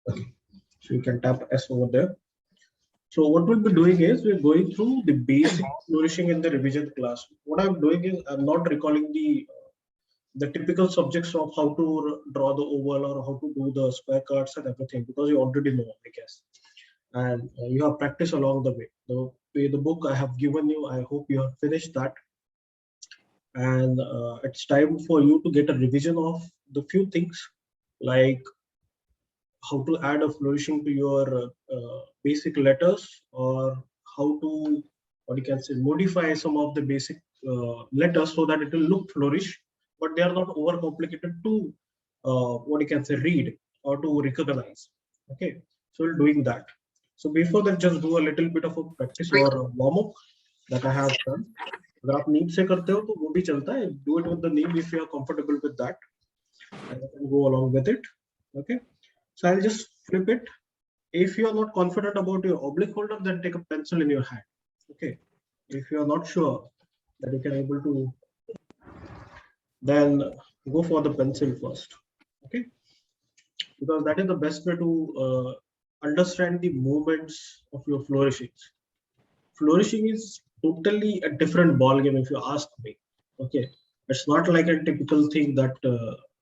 Okay, so you can tap S over there. So what we'll be doing is we're going through the basic flourishing in the revision class. What I'm doing is I'm not recalling the typical subjects of how to draw the oval or how to do the square cuts and everything, because you already know, I guess, and you have practiced along the way. The book I have given you, I hope you have finished that, and it's time for you to get a revision of the few things, like how to add a flourishing to your basic letters, or how to, what you can say, modify some of the basic letters so that it will look flourish, but they are not overcomplicated to what you can say read or to recognize. Okay, so we're doing that. So before that, just do a little bit of a practice or a warm up that I have done. अगर आप नीम से करते हो तो वो भी चलता है. Do it with the neem if you are comfortable with that, and you can go along with it. Okay, so I'll just flip it. If you are not confident about your oblique holder, then take a pencil in your hand. Okay, if you are not sure that you can able to, then go for the pencil first. Okay, because that is the best way to understand the movements of your flourishings. Flourishing is totally a different ball game, if you ask me. Okay, it's not like a typical thing that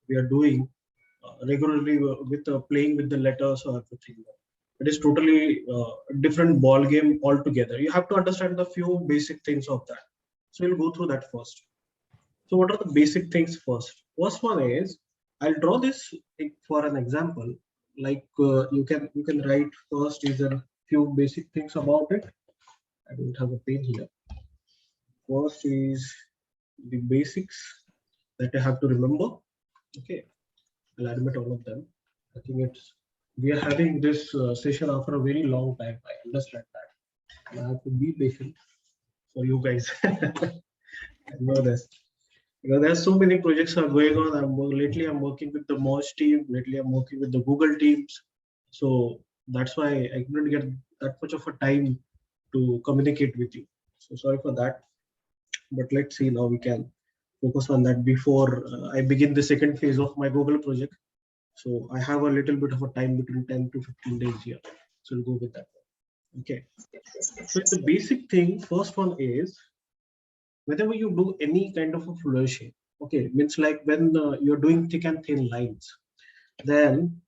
we are doing regularly with playing with the letters or everything. It is totally a different ball game altogether. You have to understand the few basic things of that. So we'll go through that first. So what are the basic things first? First one is, I'll draw this for an example. Like you can write first is a few basic things about it. I don't have a pen here. First is the basics that I have to remember. Okay, I'll admit all of them. I think we are having this session after a very long time. I understand that. And I have to be patient for you guys. I know this. Because there's so many projects are going on. Lately I'm working with the Moz team. Lately I'm working with the Google teams. So that's why I couldn't get that much of a time to communicate with you. So sorry for that. But let's see, now we can focus on that before I begin the second phase of my Google project. So I have a little bit of a time between 10 to 15 days here. So we'll go with that. Okay. So the basic thing, first one is, whenever you do any kind of a flourishing, okay, means like when you're doing thick and thin lines, then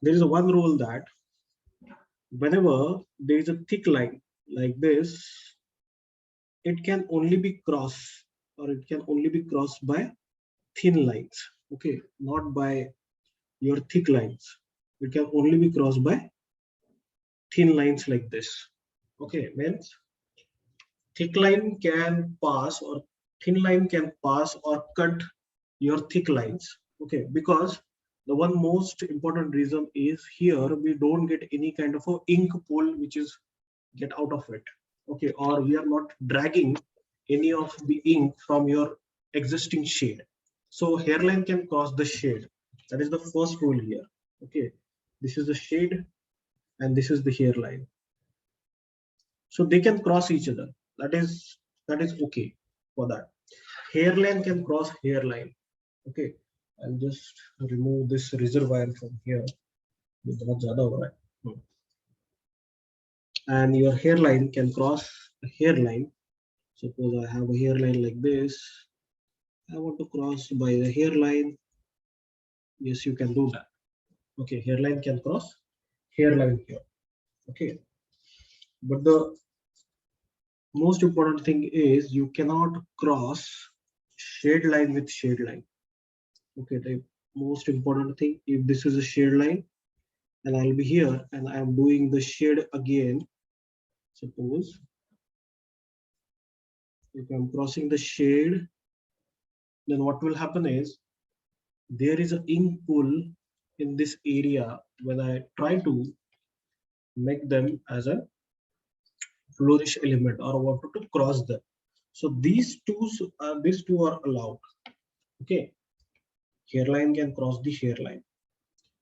there is a one rule that whenever there is a thick line like this, it can only be crossed, or it can only be crossed by thin lines. Okay, not by your thick lines. It can only be crossed by thin lines like this. Okay, means thick line can pass, or thin line can pass or cut your thick lines. Okay, because the one most important reason is here we don't get any kind of a ink pool which is get out of it. Okay, or we are not dragging any of the ink from your existing shade. So hairline can cause the shade. That is the first rule here. Okay, this is the shade and this is the hairline. So they can cross each other. That is okay for that. Hairline can cross hairline. Okay, I'll just remove this reservoir from here. And your hairline can cross a hairline. Suppose I have a hairline like this. I want to cross by the hairline. Yes, you can do that. Okay, hairline can cross hairline here. Okay, but the most important thing is you cannot cross shade line with shade line. Okay, the most important thing, if this is a shade line and I'll be here and I'm doing the shade again, suppose if I'm crossing the shade, then what will happen is there is an ink pool in this area when I try to make them as a flourish element or wanted to cross them. So these two are allowed. Okay, hairline can cross the hairline,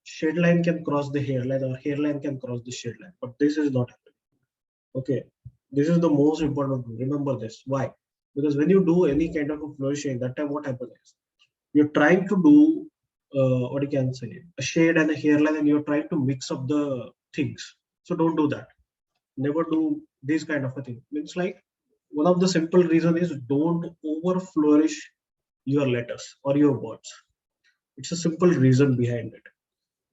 shade line can cross the hairline, or hairline can cross the shade line, but this is not happening. Okay, this is the most important. Remember this. Why? Because when you do any kind of a flourishing, that time what happens is you're trying to do what you can say, a shade and a hairline, and you're trying to mix up the things. So don't do that. Never do this kind of a thing. It's like one of the simple reason is don't over flourish your letters or your words. It's a simple reason behind it.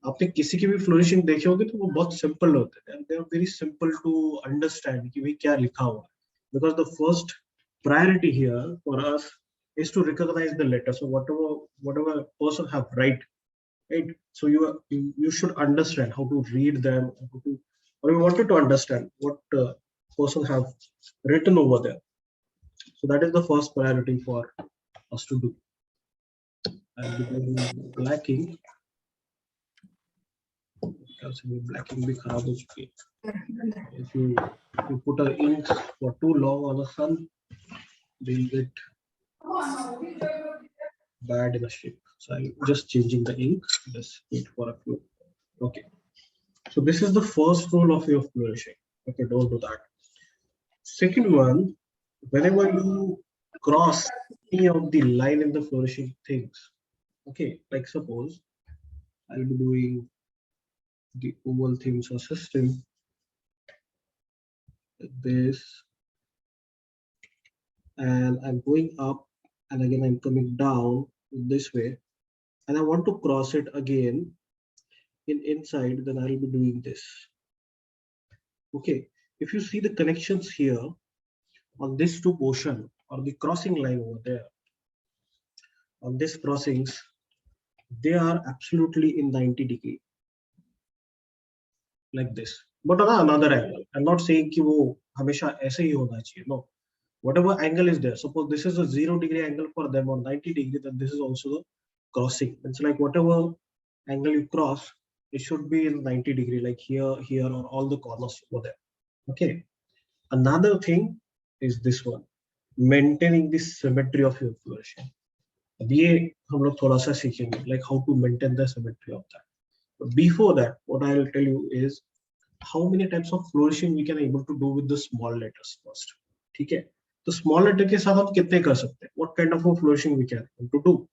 आपने किसी की भी flourishing देखे होंगे तो वो बहुत simple होते हैं, they are very simple to understand कि भाई क्या लिखा हुआ है, because the first priority here for us is to recognize the letter. So whatever person have right, so you should understand how to read them, how to, or you wanted to understand what person have written over there. So that is the first priority for us to do. And because blacking, blacking भी खराब हो चुकी है. If you put an ink for too long on the sun, they'll get bad in the shape. So I'm just changing the ink. Just wait for a few. Okay. So this is the first rule of your flourishing. Okay, don't do that. Second one, whenever you cross any of the line in the flourishing things, okay, like suppose I'll be doing the oval themes or system like this, and I'm going up, and again I'm coming down this way, and I want to cross it again in inside, then I'll be doing this. Okay, if you see the connections here on this two portion or the crossing line over there, on these crossings, they are absolutely in 90 degree like this, but on another angle. I'm not saying कि वो हमेशा ऐसे ही होना चाहिए. No, whatever angle is there, suppose this is a 0 degree angle for them, or 90 degree, then this is also the crossing. It's like whatever angle you cross, it should be in 90 degree, like here, or all the corners over there. Okay. Another thing is this one, maintaining the symmetry of your flourishing. अब ये हम लोग थोड़ा सा सीखेंगे, like how to maintain the symmetry of that. But before that, what I'll tell you is how many types of flourishing we can able to do with the small letters first. ठीक है, तो small letter के साथ हम कितने कर सकते हैं? What kind of a flourishing we can able to do?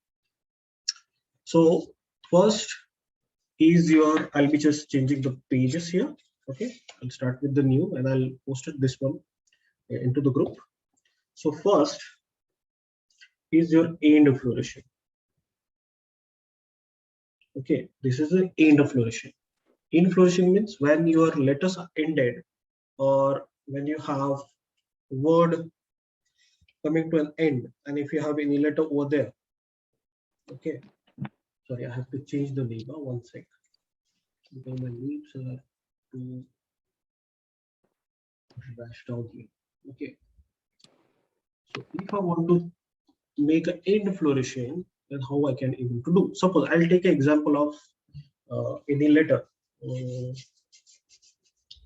So first is your, I'll be just changing the pages here. Okay, I'll start with the new, and I'll post it this one into the group. So first is your end of flourishing. Okay, this is the end of flourishing. End flourishing means when your letters are ended, or when you have word coming to an end, and if you have any letter over there. Okay, sorry, I have to change the name. One sec, because my names are too dashed out here. Okay, so if I want to make an end flourishing, then how I can able to do? Suppose I'll take an example of any letter.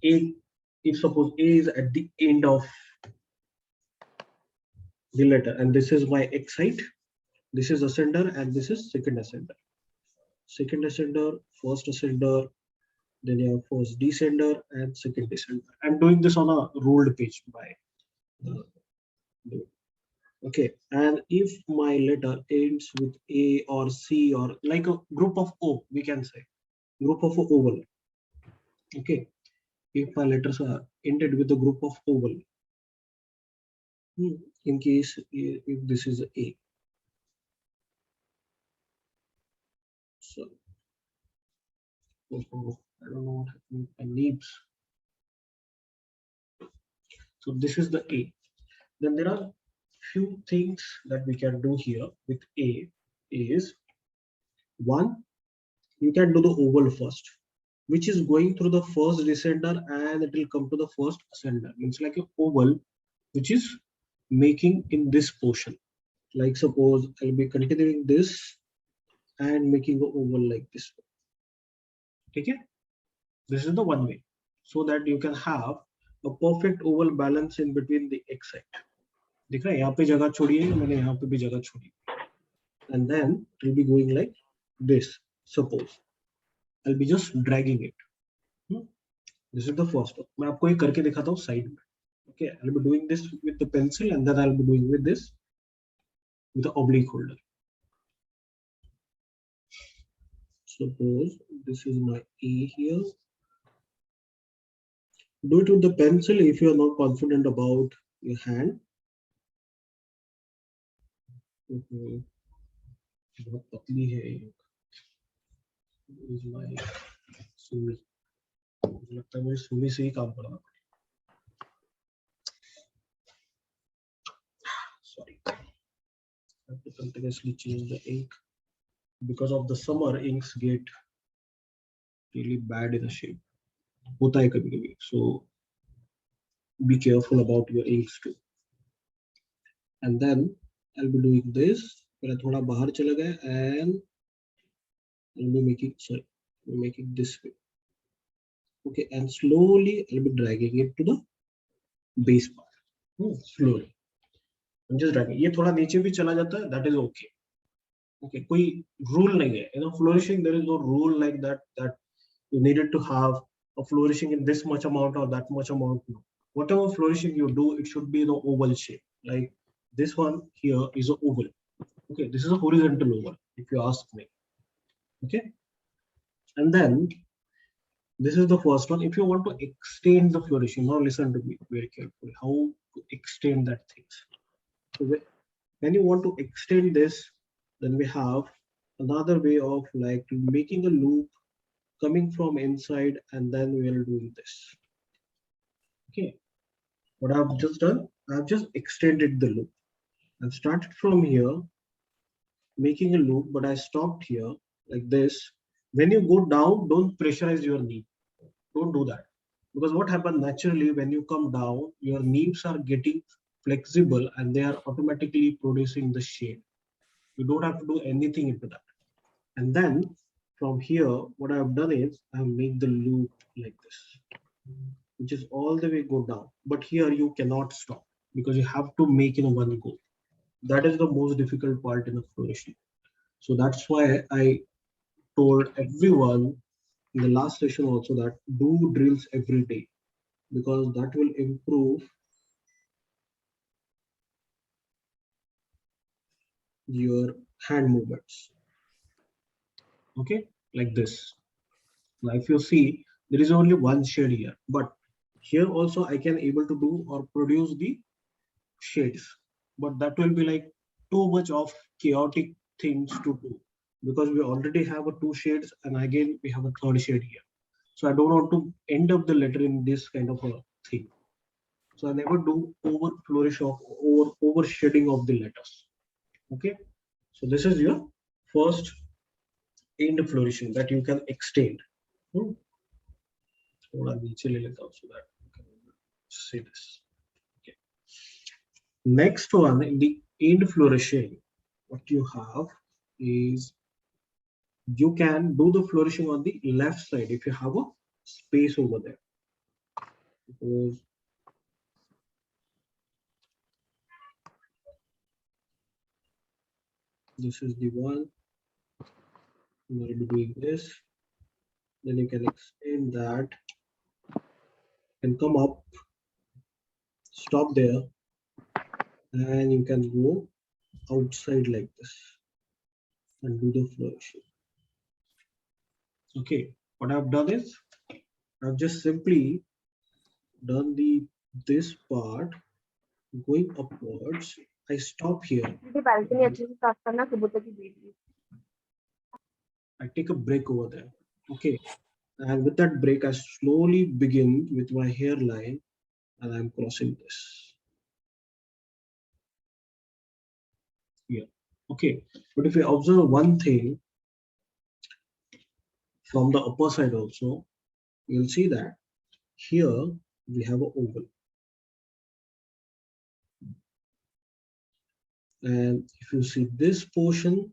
A, if suppose A is at the end of the letter, and this is my X height, this is ascender, and this is second ascender. Second ascender, first ascender, then you have first descender and second descender. I'm doing this on a ruled page by okay, and if my letter ends with A or C, or like a group of O, we can say group of oval. Okay, if my letters are ended with a group of oval, in case if this is A, so I don't know what happened. I needs. So this is the A. Then there are few things that we can do here with A. Is one, you can do the oval first, which is going through the first descender and it will come to the first ascender. It's like an oval which is making in this portion. Like suppose I'll be continuing this and making an oval like this. Okay, this is the one way, so that you can have a perfect oval balance in between the X side. दिख रहा है, यहाँ पे जगह छोड़ी है, मैंने यहाँ पे भी जगह छोड़ी, and then it will be going like this. Suppose I'll be just dragging it. This is the first one. मैं आपको ये करके दिखाता हूँ side में. Okay, I'll be doing this with the pencil, and then I'll be doing with this with the oblique holder. Suppose this is my A here. Do it with the pencil if you are not confident about your hand. बहुत पतली है ये. Is my Sumi. मुझे लगता है मुझे सुमी से ही काम करना. Sorry. I have to continuously change the ink because of the summer. Inks get really bad in the shape. होता है कभी-कभी. So be careful about your inks too. And then I'll be doing this. मेरा थोड़ा बाहर चला गया and I'll be making this way. Okay, and slowly I'll be dragging it to the base part. Slowly. I'm just dragging. ये थोड़ा नीचे भी चला जाता है. That is okay. Okay, कोई rule नहीं है. You know, flourishing, there is no rule like that you needed to have a flourishing in this much amount or that much amount. No. Whatever flourishing you do, it should be the oval shape. Like this one here is an oval. Okay, this is a horizontal oval, if you ask me. Okay, and then this is the first one. If you want to extend the flourishing, now listen to me very carefully. How to extend that things. So when you want to extend this, then we have another way of like making a loop coming from inside, and then we are doing this. Okay, what I've just done, I've just extended the loop. I've started from here, making a loop, but I stopped here like this. When you go down, don't pressurize your knee. Don't do that. Because what happens naturally when you come down, your knees are getting flexible and they are automatically producing the shape. You don't have to do anything into that. And then from here, what I've done is I've made the loop like this, which is all the way go down. But here you cannot stop because you have to make in one go. That is the most difficult part in a flourishing. So that's why I told everyone in the last session also that do drills every day, because that will improve your hand movements. Okay, like this. Now if you see, there is only one shade here, but here also I can able to do or produce the shades, but that will be like too much of chaotic things to do, because we already have a two shades and again we have a third shade here. So I don't want to end up the letter in this kind of a thing. So I never do over flourish of over shading of the letters. Okay, so this is your first end flourishing that you can extend. थोड़ा नीचे ले लेता हूँ so that you can see this. Okay. Next one, in the end flourishing, what you have is you can do the flourishing on the left side if you have a space over there. Suppose this is the one. You will be doing this. Then you can extend that and come up, stop there, and you can go outside like this and do the flourishing. Okay, what I've done is I've just simply done this part going upwards. I stop here. I take a break over there. Okay, and with that break, I slowly begin with my hairline and I'm crossing this. Here. Okay, but if you observe one thing from the upper side also, you'll see that here we have an oval. And if you see this portion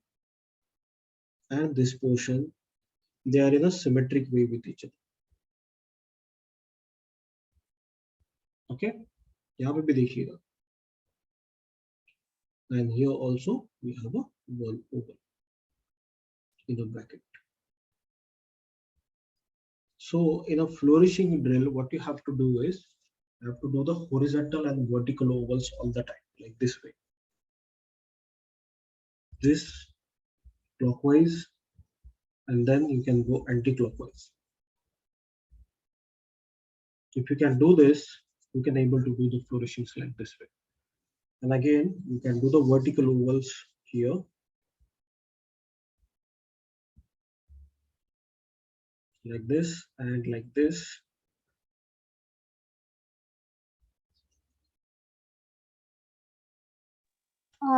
and this portion, they are in a symmetric way with each other. Okay, यहाँ पे भी देखिएगा. And here also we have a one oval in a bracket. So in a flourishing drill, what you have to do is you have to do the horizontal and vertical ovals all the time, like this way. This clockwise and then you can go anti-clockwise. If you can do this, you can able to do the flourishings like this way. And again, you can do the vertical ovals here. Like this and like this.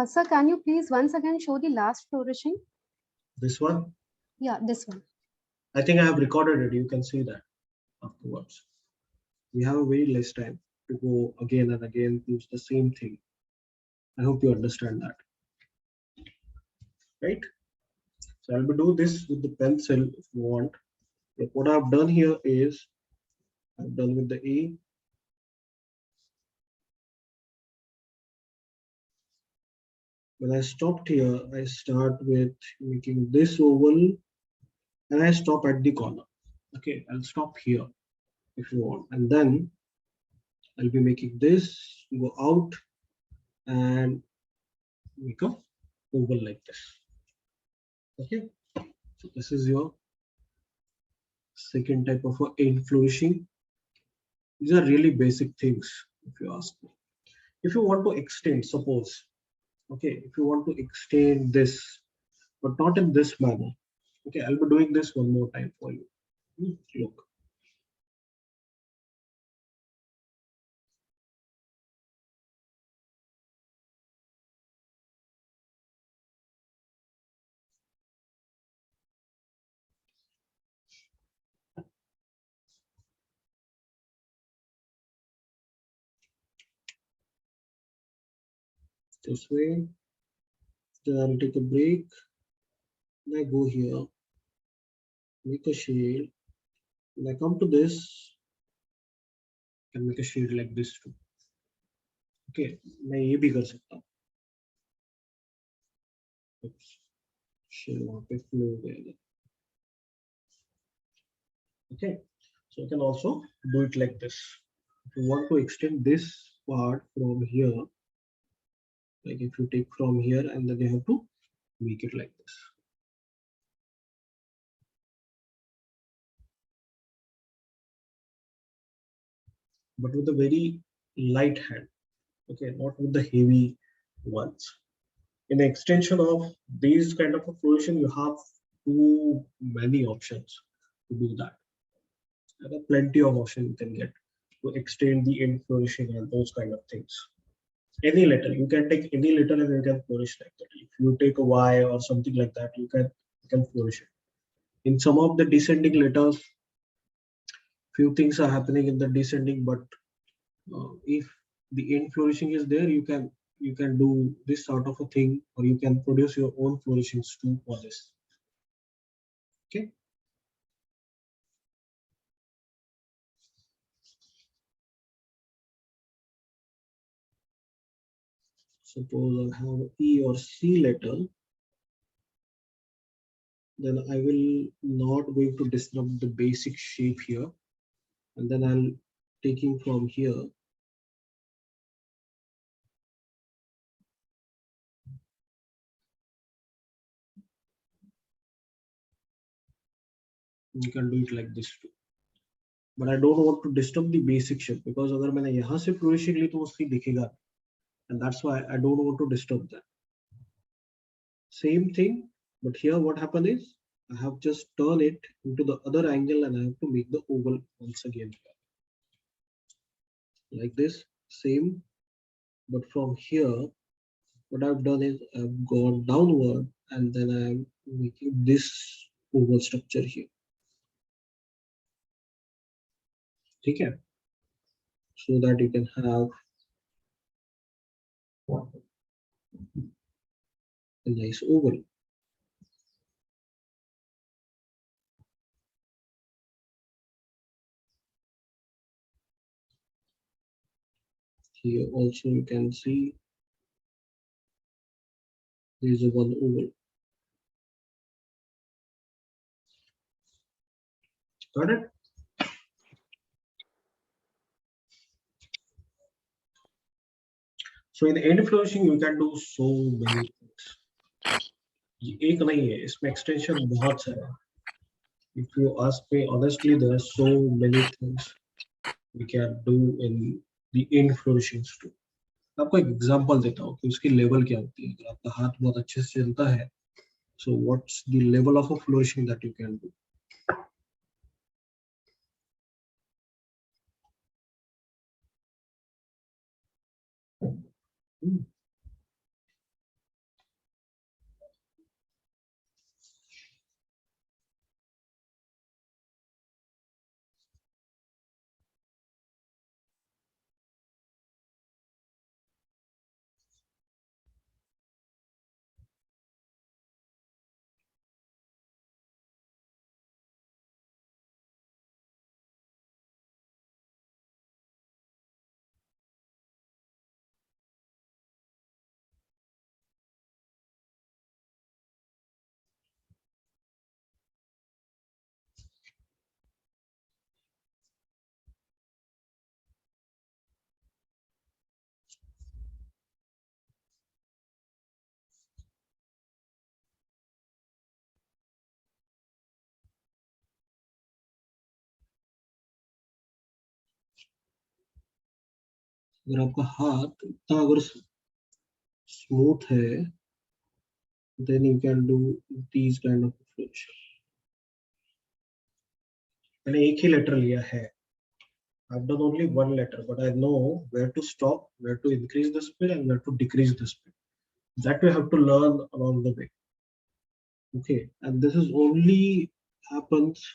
Sir, can you please once again show the last flourishing? This one. Yeah, this one. I think I have recorded it. You can see that afterwards. We have a very less time to go again and again, use the same thing. I hope you understand that. Right? So I'll be do this with the pencil if you want. But what I've done here is I've done with the A. When I stopped here, I start with making this oval and I stop at the corner. Okay, I'll stop here if you want. And then I'll be making this go out and make a oval like this. Okay, so this is your second type of end flourishing. These are really basic things if you ask me. If you want to extend, suppose, okay, if you want to extend this, but not in this manner. Okay, I'll be doing this one more time for you. Look. This way. Then I'll take a break. And I go here, make a shade. When I come to this, I can make a shade like this too. Okay, मैं ये भी कर सकता हूँ. Shade वहाँ पे flow हो गया. Okay, so you can also do it like this. If you want to extend this part from here, like if you take from here and then you have to make it like this. But with a very light hand, okay, not with the heavy ones. In the extension of these kind of a flourishing, you have too many options to do that. There are plenty of options you can get to extend the end flourishing and those kind of things. Any letter, you can take any letter and you can flourish like that. If you take a Y or something like that, you can flourish it. In some of the descending letters, few things are happening in the descending, but if the end flourishing is there, you can do this sort of a thing, or you can produce your own flourishings too for this. Okay. Suppose I have E or C letter, then I will not going to disrupt the basic shape here, and then I'll taking from here. You can do it like this too. But I don't want to disturb the basic shape because अगर मैंने यहाँ से flourishing ली तो वो सही दिखेगा, and that's why I don't want to disturb that. Same thing, but here what happened is I have just turned it into the other angle and I have to make the oval once again. Like this, same, but from here, what I've done is I've gone downward and then I'm making this oval structure here. Okay, so that you can have a nice oval. Here also you can see there is a one oval. Got it? So in the end flourishing, you can do so many things. एक नहीं है, इसमें extension बहुत सारा है. if you ask me honestly, there are so many things we can do in the in flourishings too. आपको एक example देता हूँ कि उसकी लेवल क्या होती है. अगर आपका हाथ बहुत अच्छे से चलता है, so what's the level of a flourishing that you can do? Hmm. अगर आपका हाथ इतना अगर स्मूथ है, then you can do these kind of flourish. मैंने एक ही लेटर लिया है. I've done only one letter, but I know where to stop, where to increase the speed, and where to decrease the speed. That we have to learn along the way. Okay, and this is only happens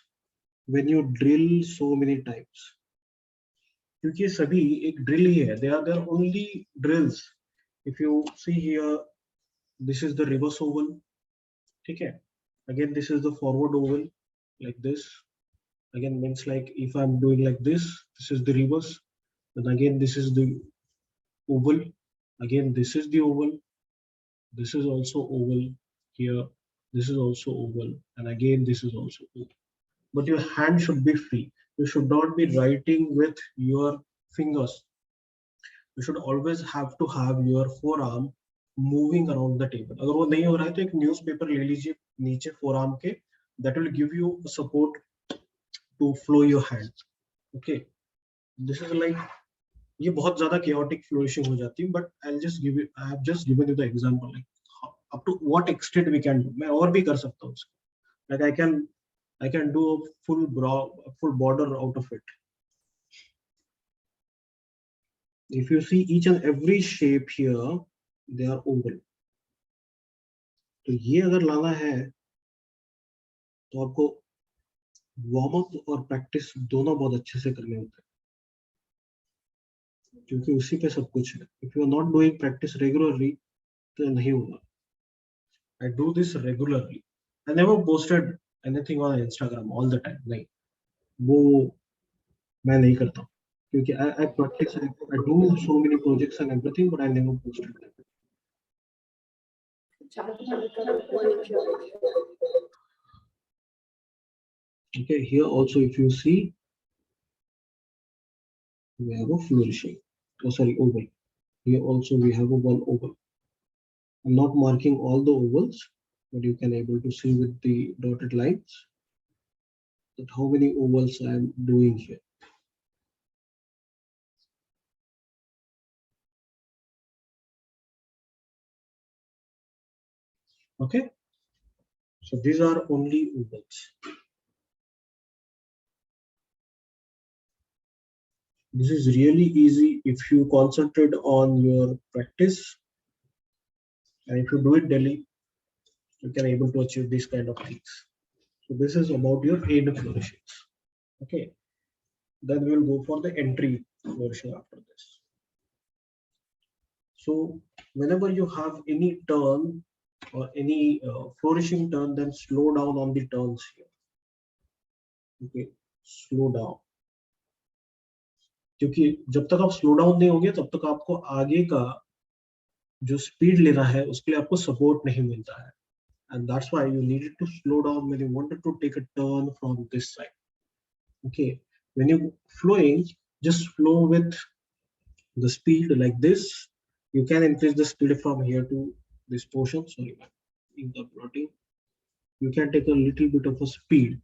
when you drill so many times. क्योंकि सभी एक drill ही है. They are their only drills. If you see here, this is the reverse oval. ठीक है. Again, this is the forward oval, like this. Again, means like if I'm doing like this is the reverse. Then again, this is the oval. Again, this is the oval. This is also oval here. This is also oval, and again this is also oval. But your hand should be free. You should not be writing with your fingers. You should always have to have your forearm moving around the table. अगर वो नहीं हो रहा है तो एक newspaper ले लीजिए नीचे forearm के. That will give you support to flow your hand. Okay, this is like ये बहुत ज्यादा chaotic flourishing हो जाती है. But I have just given you the example, like up to what extent we can do. मैं और भी कर सकता हूँ. Like I can do a full border out of it. If you see each and every shape here, they are oval. तो ये अगर लाना है तो आपको वार्म अप और प्रैक्टिस दोनों बहुत अच्छे से करने होते हैं, क्योंकि उसी पे सब कुछ है. If you are not doing practice regularly तो नहीं होगा. I do this regularly. I never posted anything on Instagram all the time. नहीं, वो मैं नहीं करता हूँ, क्योंकि I practice. I do so many projects and everything, but I never posted them. Okay, here also if you see, we have a flourishing. Oh, sorry, oval. Here also we have a one oval. I'm not marking all the ovals, but you can able to see with the dotted lines that how many ovals I am doing here. Okay, so these are only ovals. This is really easy if you concentrate on your practice, and if you do it daily, you can able to achieve these kind of things. So this is about your aid flourishings. Okay, then we will go for the entry flourishing after this. So whenever you have any turn or any flourishing turn, then slow down on the turns here. Okay, slow down. क्योंकि जब तक आप slow down नहीं होंगे तब तक आपको आगे का जो स्पीड लेना है उसके लिए आपको सपोर्ट नहीं मिलता है. And that's why you needed to slow down when you wanted to take a turn from this side. Okay, when you flowing, just flow with the speed like this. You can increase the speed from here to this portion. Sorry, in the plotting, you can take a little bit of a speed,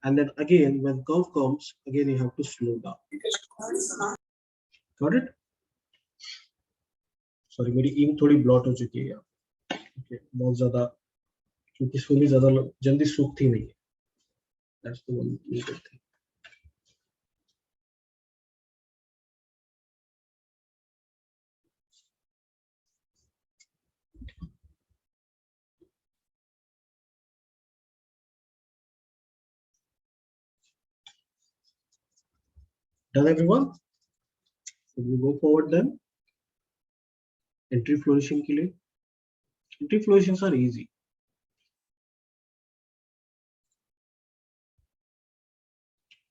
and then again when curve comes, again you have to slow down. Got it? Sorry, मेरी ink थोड़ी blot हो चुकी है यहाँ. Okay, बहुत ज़्यादा क्योंकि सूली ज़्यादा जल्दी सूखती नहीं है. That's the one good thing. Done, everyone? Should we go forward then? Entry flourishing के लिए. Entry flourishings are easy.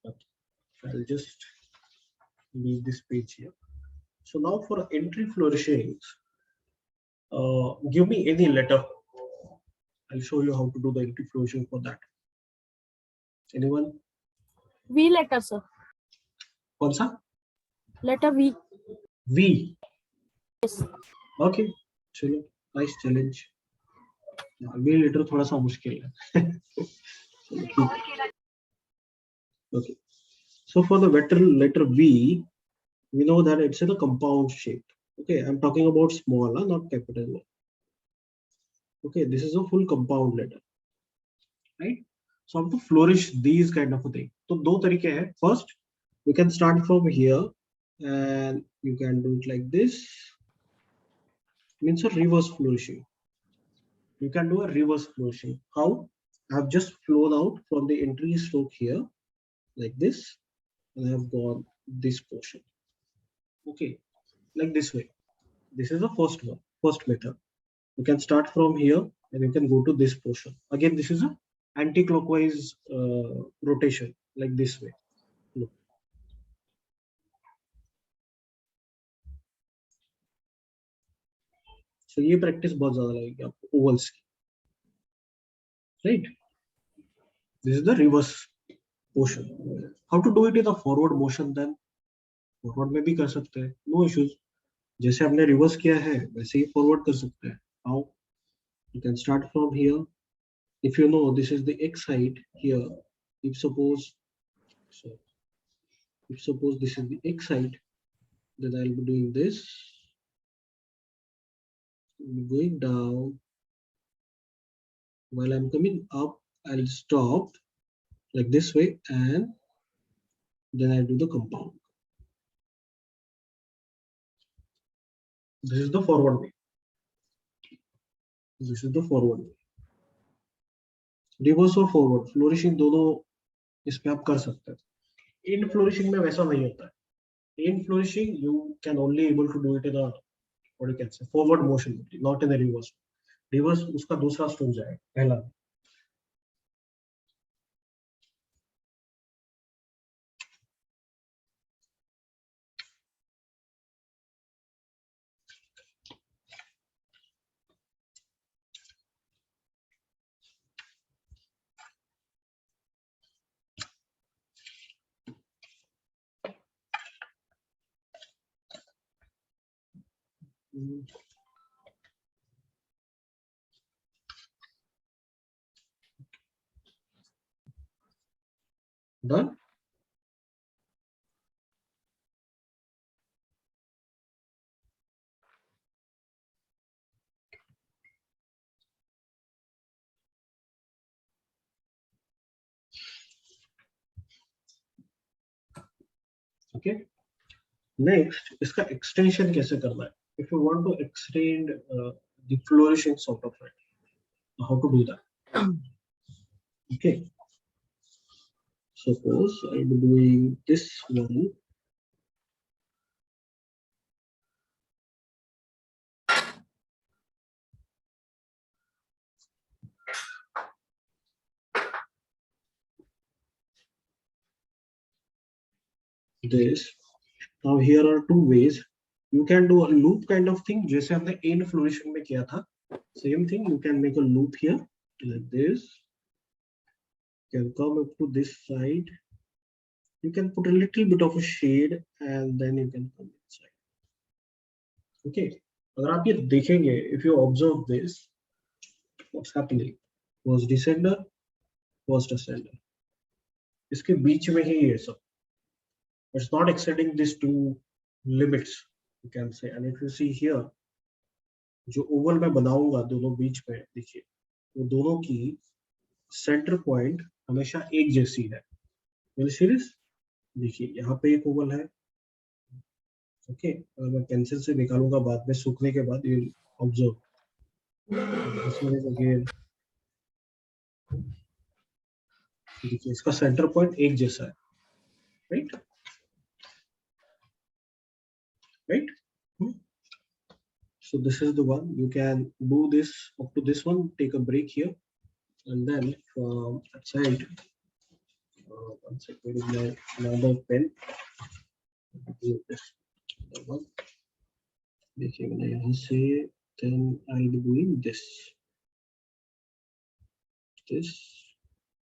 Okay. I'll just leave this page here. So now for entry flourishings, give me any letter. I'll show you how to do the entry flourishing for that. Anyone? V letter, sir. कौन सा? Letter V. V. Yes. Okay. चलो. Nice challenge. V letter थोड़ा सा मुश्किल है. Okay. So for the letter V, we know that it's in a compound shape. Okay, I'm talking about small, not capital O. Okay, this is a full compound letter, right? So I have to flourish these kind of a thing. So दो तरीके हैं. First, you can start from here, and you can do it like this. Means a reverse flourishing. You can do a reverse flourishing. How? I have just flown out from the entry stroke here, like this, and I have gone this portion. Okay, like this way. This is the first one, first method. You can start from here and you can go to this portion. Again, this is a anti-clockwise rotation, like this way. Look. So ये practice बहुत ज़्यादा लगेगी आपको ovals की, right? This is the reverse motion. How to do it in the forward motion then? Forward में भी कर सकते हैं, no issues. जैसे हमने reverse किया है वैसे ही forward कर सकते हैं. How? You can start from here. If you know this is the X side here, if suppose this is the X side, then I'll be doing this. Going down. While I'm coming up, I'll stop like this way, and then I'll do the compound. This is the forward way. This is the forward way. Reverse और forward, flourishing दोनों इसमें आप कर सकते हैं. In flourishing में वैसा नहीं होता है. In flourishing, you can only able to do it in a what you can say forward motion, not in a reverse. Reverse उसका दूसरा stroke जाएगा, पहला. Done? Okay. Next, इसका extension कैसे करना है? If you want to extend the flourishing sort of it, how to do that? Okay. Suppose I'll be doing this one. This. Now here are two ways. You can do a loop kind of thing, जैसे हमने in flourishing में किया था. Same thing. You can make a loop here like this. You can come up to this side. You can put a little bit of a shade, and then you can come inside. Okay. अगर आप ये देखेंगे, if you observe this, what's happening? First descender, first ascender. इसके बीच में ही ये सब, it's not exceeding these two limits, you can say. And if you see here, जो Oval मैं बनाऊंगा दोनों बीच में, देखिए वो दोनों की सेंटर पॉइंट हमेशा एक जैसी है। सीरीज देखिए यहाँ पे एक ओवल है, ओके, और मैं पेंसिल से निकालूंगा बाद में सूखने के बाद, you observe this one is again, देखिए इसका सेंटर पॉइंट एक जैसा है, right right. So this is the one, you can do this up to this one, take a break here, and then from outside, one second, with my another pen, do this one, देखिए मैंने यहाँ से, then I'll be doing this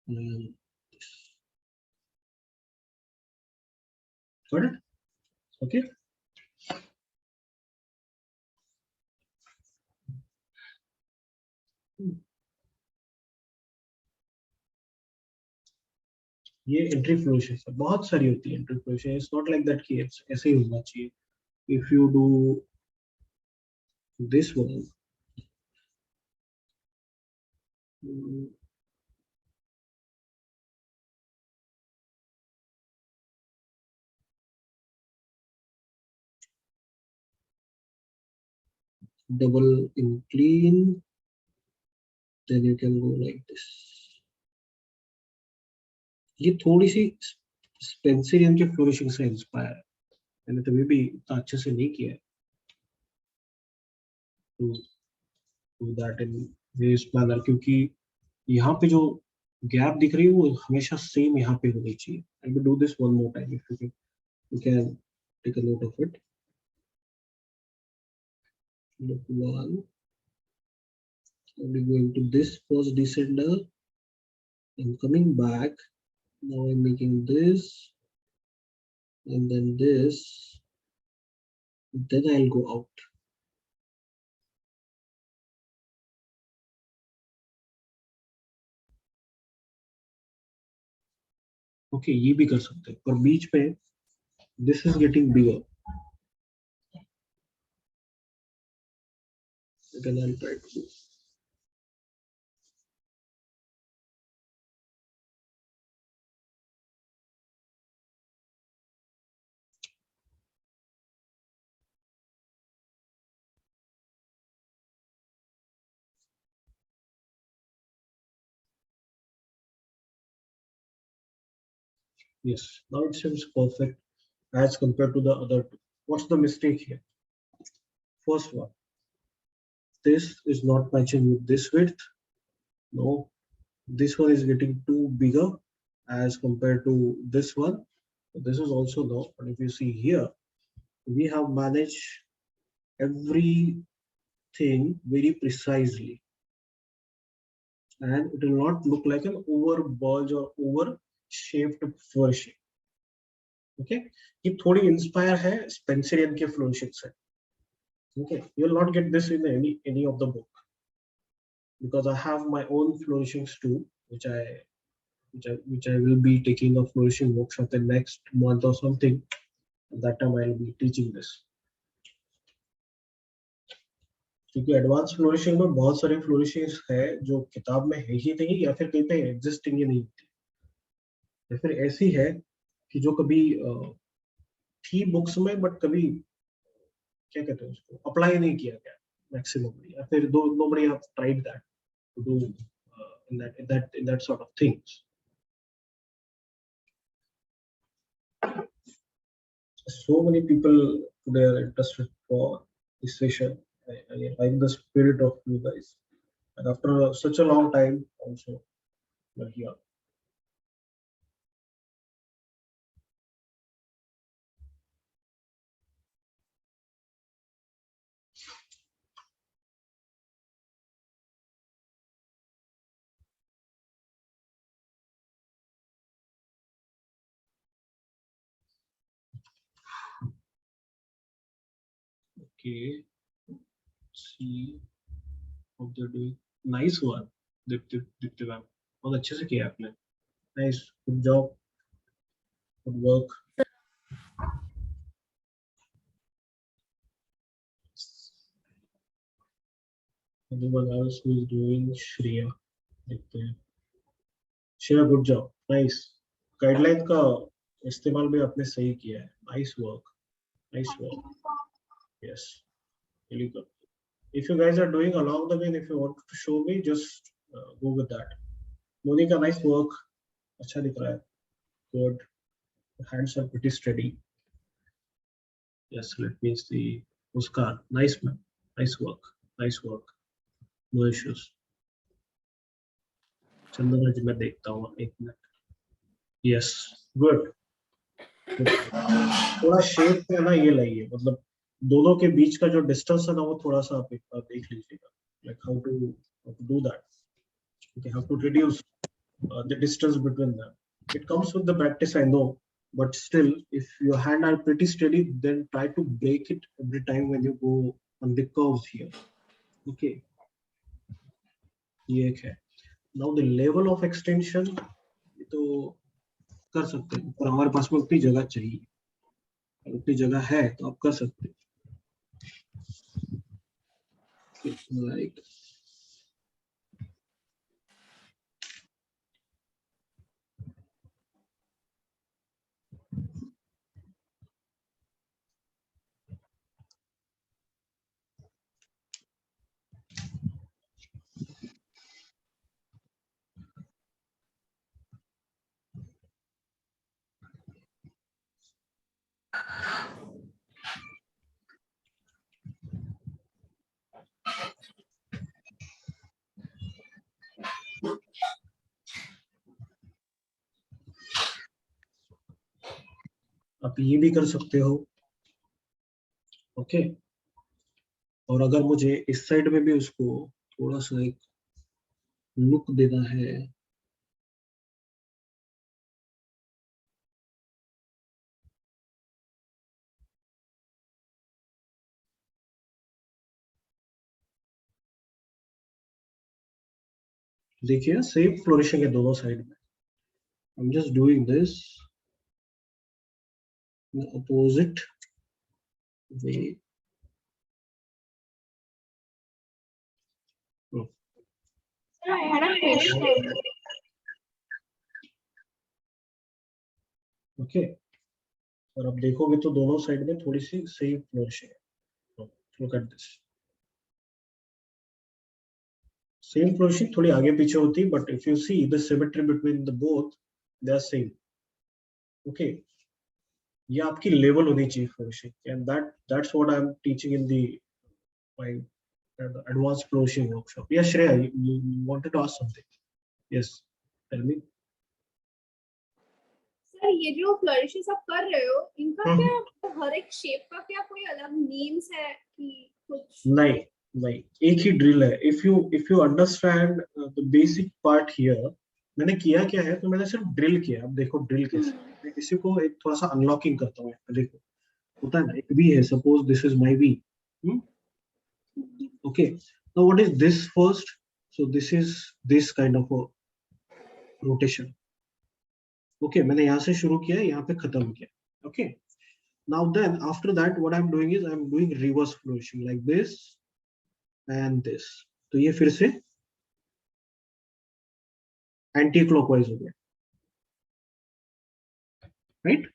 and this, got it? Okay. ये entry flourishing है, बहुत सारी होती है entry flourishing, it's not like that कि ऐसे ही होना चाहिए। If you do this one, double incline, then you can go like this। ये थोड़ी सी स्पेंसरियन के फ्लोरिशिंग से इंस्पायर है, मैंने तभी भी इतना अच्छे से नहीं किया है, to do that in this manner, क्योंकि यहाँ पे जो गैप दिख रही है वो हमेशा सेम यहाँ पे होनी चाहिए। I will do this one more time, if you can take a note of it। Look one, I'll be going to this first descender and coming back. Now I'm making this and then this, then I'll go out। Okay, ये भी कर सकते हैं, पर बीच में this is getting bigger, then I'll try to do। Yes, now it seems perfect as compared to the other two. What's the mistake here? First one, this is not matching with this width. No, this one is getting too bigger as compared to this one. This is also no, but if you see here, we have managed everything very precisely, and it will not look like an over bulge or over shaped flourishing। Okay, ये थोड़ी inspire है Spenserian के flourishing से। Okay, you will not get this in any of the book, because I have my own flourishings too, which I will be taking a flourishing workshop in next month or something. At that time I will be teaching this, क्योंकि advance flourishing में बहुत सारी फ्लोरिशिंग्स है जो किताब में है ही नहीं, या फिर कहीं पे एग्जिस्टिंग ही नहीं होती, या फिर ऐसी है कि जो कभी थी बुक्स में बट कभी क्या कहते हैं उसको अप्लाई नहीं किया गया मैक्सिमम, या फिर nobody have tried that to do in that sort of things। So many people today are interested for this session. I like the spirit of you guys, and after such a long time also you're here। Okay, see how they're doing। Nice one, Deepti ma'am, बहुत अच्छे से किया आपने। Nice, good job। Good work. Anyone else who is doing? Shreya. देखते हैं. Shreya, good job. Nice. Guideline का इस्तेमाल भी आपने सही किया है. Nice work. Nice work. Yes. Really good. If you guys are doing along the way, and if you want to show me, just go with that. Monica, nice work. अच्छा दिख रहा है. Good. The hands are pretty steady. Yes, let me see. Muskan, nice man. Nice work. Nice work. No issues. Chandana जी मैं देखता हूँ एक minute. Yes, good. थोड़ा shape में ना ये लाइए, मतलब दोनों के बीच का जो डिस्टेंस है ना वो थोड़ा सा आप एक बार देख लीजिएगा. Like how to do that. Okay, how to reduce the distance between them. It comes with the practice, I know, but still, if your hand are pretty steady, then try to break it every time when you go on the curves here. Okay. ये एक है. Now the level of extension, ये तो कर सकते हैं, पर हमारे पास में उतनी जगह चाहिए. उतनी जगह है तो आप कर सकते हैं. Like आप ये भी कर सकते हो. ओके. और अगर मुझे इस साइड में भी उसको थोड़ा सा एक लुक देना है, देखिए सेम फ्लोरिशिंग है दोनों साइड में. I am just doing this in opposite way. Oh. Sir, I had a question. Okay. और अब देखोगे तो दोनों साइड में थोड़ी सी सेम फ्लोरिशिंग है. Look at this. Same flourishing थोड़ी आगे पीछे होती, but if you see the symmetry between the both, they are same. Okay. ये आपकी लेवल होनी चाहिए flourishing, and that's what I am teaching in the my advanced flourishing workshop. Yes, Shreya, you wanted to ask something. Yes, tell me. Sir ये जो फ्लरिशेस आप कर रहे हो इनका क्या हर एक शेप का क्या कोई अलग नेम्स है कि कुछ? नहीं नहीं, एक ही ड्रिल है. if you understand the basic part here, मैंने किया क्या है तो मैंने सिर्फ ड्रिल किया. अब देखो ड्रिल कैसे. मैं इसी को एक थोड़ा सा अनलॉकिंग करता हूँ. देखो होता है ना, एक वी है, suppose this is my V. Okay. Now what is this first? So this is this kind of rotation. Okay, मैंने यहाँ से शुरू किया, यहाँ पे खत्म किया. Okay. Now then after that what I am doing is I am doing reverse flourishing like this and this. तो ये फिर से एंटी क्लॉकवाइज हो गया, राइट.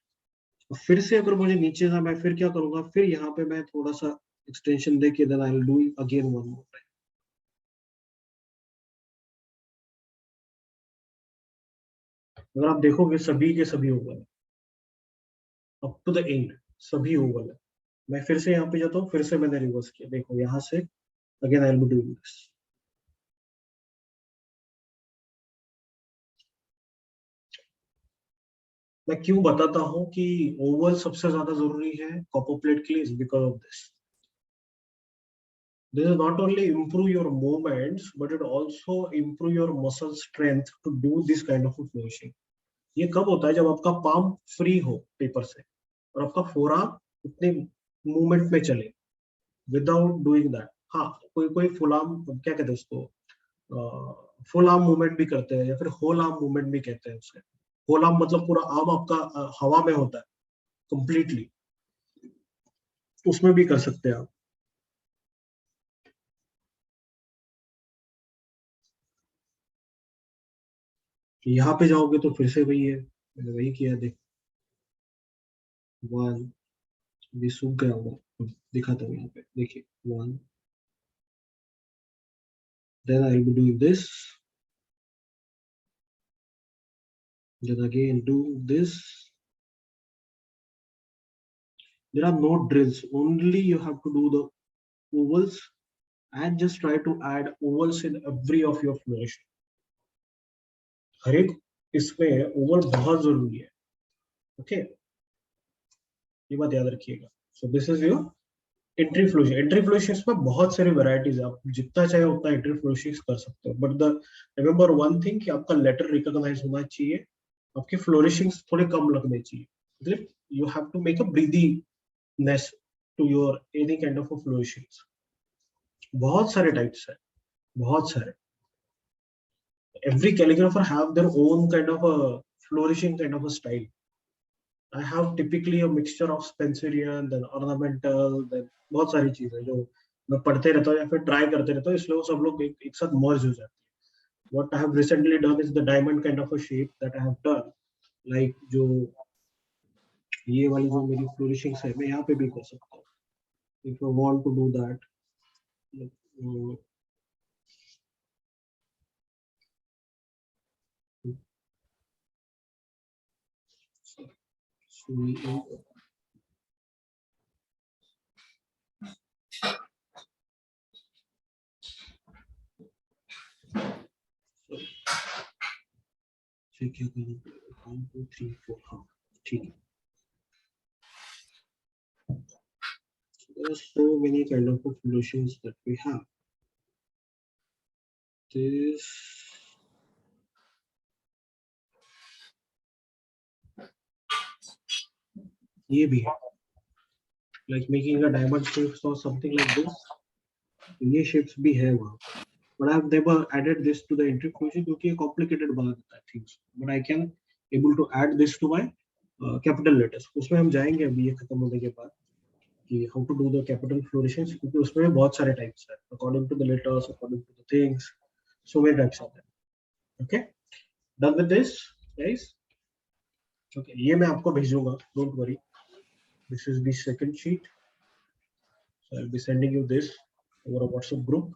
फिर से अगर मुझे नीचे ना, मैं फिर क्या करूंगा, फिर यहाँ पे मैं थोड़ा सा एक्सटेंशन देके then I will do again one more time. अगर आप देखोगे सभी के सभी oval up to the end, सभी ओवल है. मैं फिर से यहाँ पे जाता हूँ, फिर से मैंने रिवर्स किया. देखो यहाँ से again I will be doing this. मैं क्यों बताता हूँ कि ओवल सबसे ज्यादा जरूरी है कॉपर प्लेट के लिए, is because of this. This is not only improve your movements, but it also improve your muscle strength to do this kind of flourishing. ये कब होता है? जब आपका पाम फ्री हो पेपर से और आपका फोरआर्म उतने मूवमेंट में चले विदाउट डूइंग दैट. हाँ, कोई कोई फुल आर्म, क्या कहते हैं उसको, फुल आर्म मूवमेंट भी करते हैं या फिर होल आर्म मूवमेंट भी कहते हैं उसे. होल आर्म मतलब पूरा आर्म आपका हवा में होता है कंप्लीटली, उसमें भी कर सकते हैं आप। यहाँ पे जाओगे तो फिर से वही है, मैंने वही किया, देख 1, ये सूख गया होगा, दिखाता हूँ यहाँ पे, देखिए 1, then I will be doing this, then again do this. There are no drills, only you have to do the ovals and just try to add ovals in every of your flourish. हर एक इसमें Oval बहुत जरूरी है, okay, ये बात याद रखिएगा। So this is your entry flourishing. Entry flourishings में बहुत सारी वैरायटीज है, आप जितना चाहे उतना एंट्री फ्लोशिंग्स कर सकते हो, but the remember one thing कि आपका लेटर रिकॉग्नाइज होना चाहिए, आपके फ्लोरिशिंग्स थोड़े कम लगने चाहिए, मतलब you have to make a breathiness to your any kind of flourishings. बहुत सारे टाइप्स है, बहुत सारे, every calligrapher have their own kind of a flourishing kind of a style. I have typically a mixture of Spencerian, then ornamental, then बहुत सारी चीजें जो मैं पढ़ते रहता हूँ या फिर ट्राई करते रहता हूँ, इसलिए वो सब लोग एक साथ मर्ज हो जाते हैं। What I have recently done is the diamond kind of a shape that I have done, like जो ये वाली जो मेरी फ्लोरिशिंग्स है, मैं यहाँ पे भी कर सकता हूँ if I want to do that. क्या करना पड़ेगा, 1 2 3 4, हाँ ठीक है। There are so many kind of solutions that we have. This ये भी है, like making a diamond shapes or something like this, ये shapes भी है वहाँ, but I have never added this to the entry function क्योंकि ये complicated बना देता है things, but I can able to add this to my capital letters। उसमें हम जाएंगे अभी ये खत्म होने के बाद कि how to do the capital flourishes, क्योंकि उसमें भी बहुत सारे types हैं according to the letters, according to the things, so many types are there। Okay, done with this guys? Okay, ये मैं आपको भेजूंगा, don't worry, this is the second sheet, so I'll be sending you this over a WhatsApp group।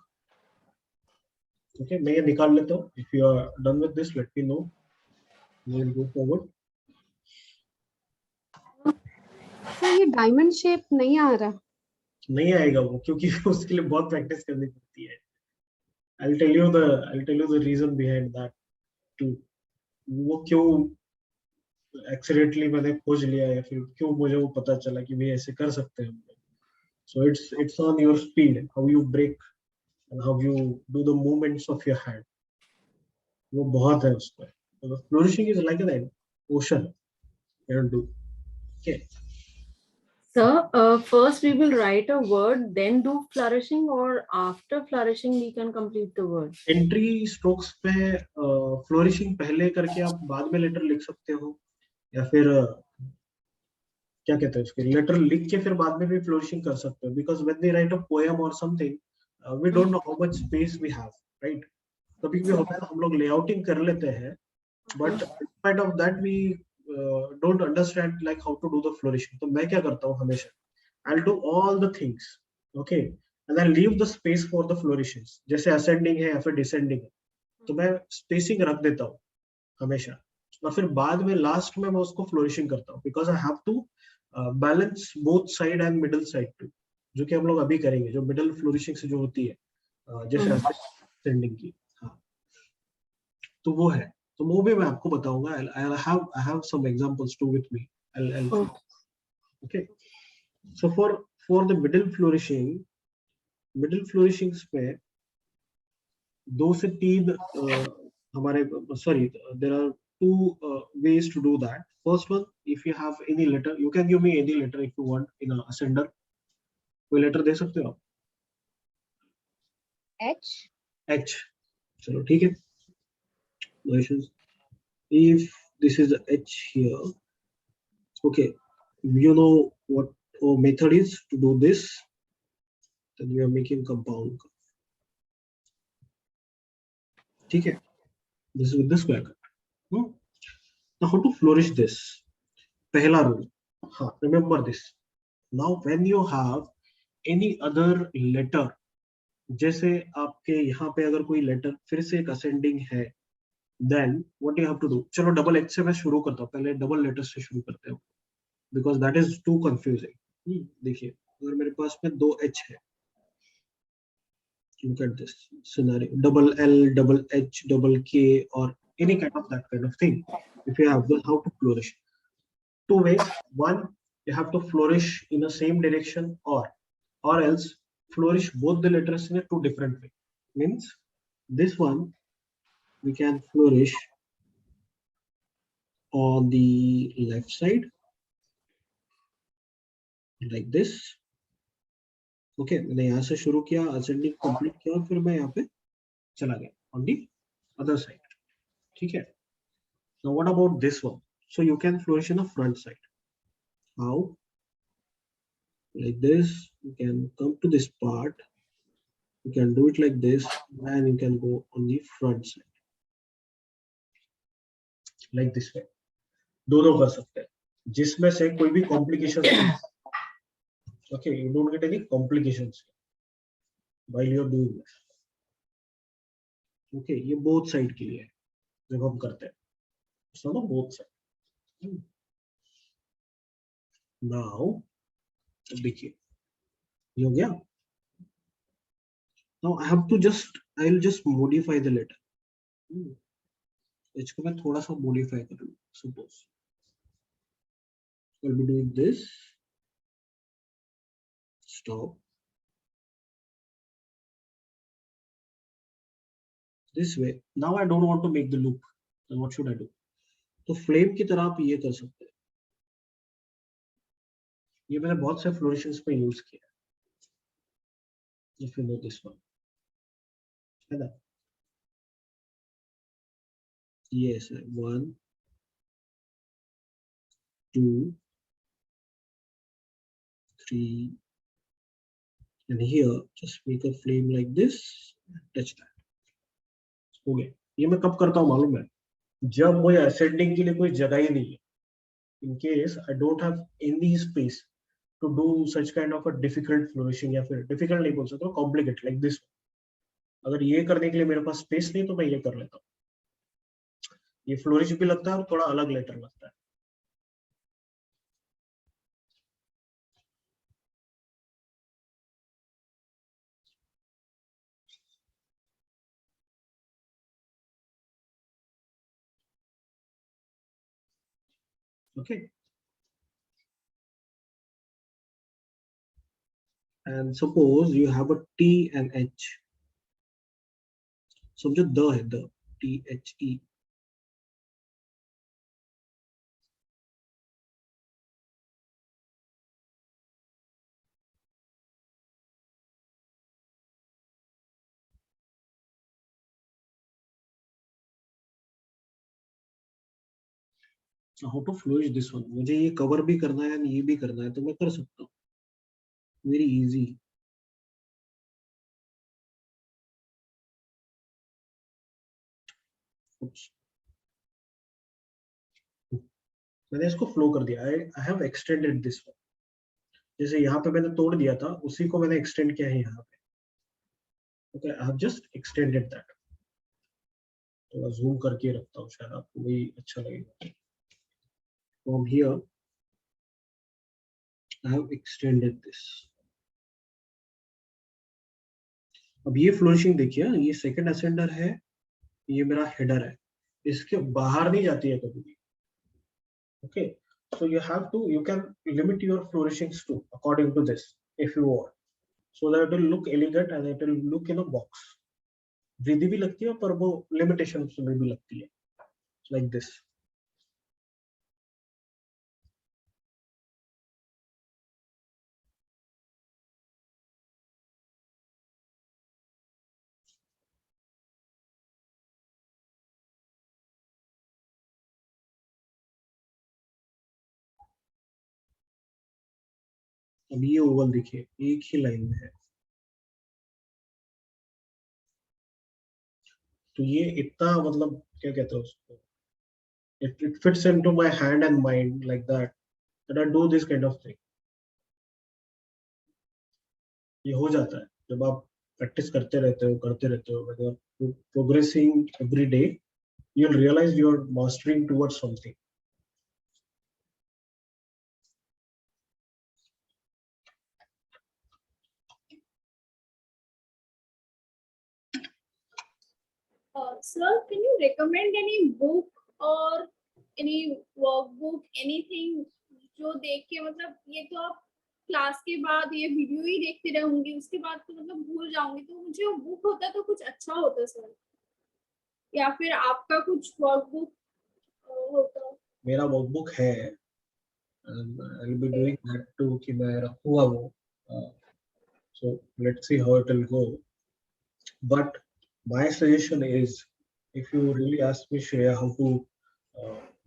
Okay, मैं ये निकाल लेता हूँ, if you are done with this let me know, we will go forward। Sir ये diamond shape नहीं आ रहा। नहीं आएगा वो, क्योंकि उसके लिए बहुत प्रैक्टिस करनी पड़ती है। I'll tell you the reason behind that too, वो क्यों एक्सीडेंटली मैंने खोज लिया या फिर क्यों मुझे वो पता चला कि भाई ऐसे कर सकते हैं। So it's on your speed, how you break and how you do the movements of your hand, वो बहुत है उसमें। Flourishing is like an ocean, you can do। Okay, Sir, first we will write a word, then do flourishing, or after flourishing we can complete the word? Entry strokes पे flourishing पहले करके आप बाद में लेटर लिख सकते हो, या फिर क्या कहते हैं उसके लेटर लिख के फिर बाद में भी फ्लोरिशिंग कर सकते हो, because when they write a poem और something we don't know how much space we have, right. कभी भी होता है हम लोग लेआउटिंग कर लेते हैं, but inspite of that we don't understand like how to do the flourishing. तो मैं क्या करता हूँ हमेशा, I will do all the things, okay, and I leave the space for the flourishings. जैसे असेंडिंग है या फिर डिसेंडिंग है तो मैं स्पेसिंग रख देता हूँ हमेशा, और फिर बाद में लास्ट में मैं उसको फ्लोरिशिंग करता हूँ, because I have to balance both side and middle side too, जो कि हम लोग अभी करेंगे, जो मिडिल फ्लोरिशिंग से जो होती है जैसे असेंडिंग की। हाँ, तो वो है, तो वो भी मैं आपको बताऊंगा। I have some examples too with me। Okay, so for the middle flourishings में 2 से 3 हमारे, sorry, there are 2 ways to do that। First one, if you have any letter, you can give me any letter if you want in a ascender। कोई letter दे सकते हो आप? H H, चलो ठीक है, no issues। If this is the H here. Okay, you know what our method is to do this. Then we are making compound curve. Okay, this is with the square cut. Now how to flourish this? Pehla rule. Remember this. Now when you have any other letter, जैसे आपके यहाँ पे अगर कोई letter फिर से एक ascending है, then what you have to do? चलो डबल एच से मैं शुरू करता हूँ, पहले डबल लेटर से शुरू करते हैं, because that is too confusing. देखिए अगर मेरे पास में दो एच है, look at this scenario, double L, double H, double K, or any kind of that kind of thing. If you have the how to flourish, two ways. One, you have to flourish in the same direction, or else flourish both the letters in a two different way. Means this one we can flourish on the left side like this. Okay, मैंने यहाँ से शुरू किया, ascending complete किया, और फिर मैं यहाँ पे चला गया on the other side. ठीक है. Now what about this one? So you can flourish in the front side. How? Like this. You can come to this part. You can do it like this, and you can go on the front side. Like this way. दोनों कर सकते हैं. जिसमें से कोई भी complications. Okay, you don't get any complications while you are doing this. Okay, ये both side के लिए है जब हम करते हैं. So no both side. Now देखिए ये हो गया. Now I have to I'll just modify the letter. इसको मैं थोड़ा सा modify कर लूँ. Suppose I'll be doing this. Stop. This way. Now I don't want to make the loop. Then what should I do? तो flame की तरह आप ये कर सकते हैं. ये मैंने बहुत से फ्लोरिशिंग्स पे यूज किया. If you know this one, है ना? Yes, 1, 2, 3, and here just make a flame like this. Touch that. हो गया. ये मैं कब करता हूँ मालूम है? जब मुझे असेंडिंग के लिए कोई जगह ही नहीं है. In case I don't have any space to do such kind of a difficult flourishing, या फिर difficult नहीं बोल सकता, complicated like this. अगर ये करने के लिए मेरे पास स्पेस नहीं तो मैं ये कर लेता हूँ. ये फ्लोरिश भी लगता है और थोड़ा अलग लेटर लगता है. Okay. And suppose you have a T and H. समझो द है, the THE. How to flourish this one? मुझे ये कवर भी करना है, ये भी करना है, तो मैं कर सकता हूँ. Very easy. Oops. मैंने इसको फ्लो कर दिया. I have extended this one. जैसे यहाँ पे मैंने तोड़ दिया था, उसी को मैंने extend किया है यहाँ पे. Okay, I have just extended that. थोड़ा zoom करके रखता हूँ, शायद आपको वही अच्छा लगेगा. From here, I have extended this. अब ये फ्लोरिशिंग देखिए, ये सेकंड असेंडर है, ये मेरा हेडर है, इसके बाहर नहीं जाती है कभी भी. Okay, so you can limit your flourishings to according to this if you want, so that it will look elegant and it will look in a box. वृद्धि भी लगती है पर वो limitations में भी लगती है, like this. अब ये ओवल देखिए एक ही लाइन में है, तो ये इतना मतलब क्या कहते हैं उसको, it fits into my hand and mind like that I do this kind of thing. ये हो जाता है जब आप प्रैक्टिस करते रहते हो, when you're progressing every day, you'll realize you're mastering towards something. Sir, can you recommend any book or any workbook, anything जो देख के मतलब ये तो आप क्लास के बाद ये वीडियो ही देखते रहूंगी, उसके बाद तो मतलब भूल जाऊंगी, तो मुझे वो बुक होता तो कुछ अच्छा होता सर, या फिर आपका कुछ वर्कबुक होता. मेरा वर्कबुक है, I'll be doing that too कि मैं रखूंगा वो, so let's see how it will go. But my suggestion is, if you really ask me, Shreya, how to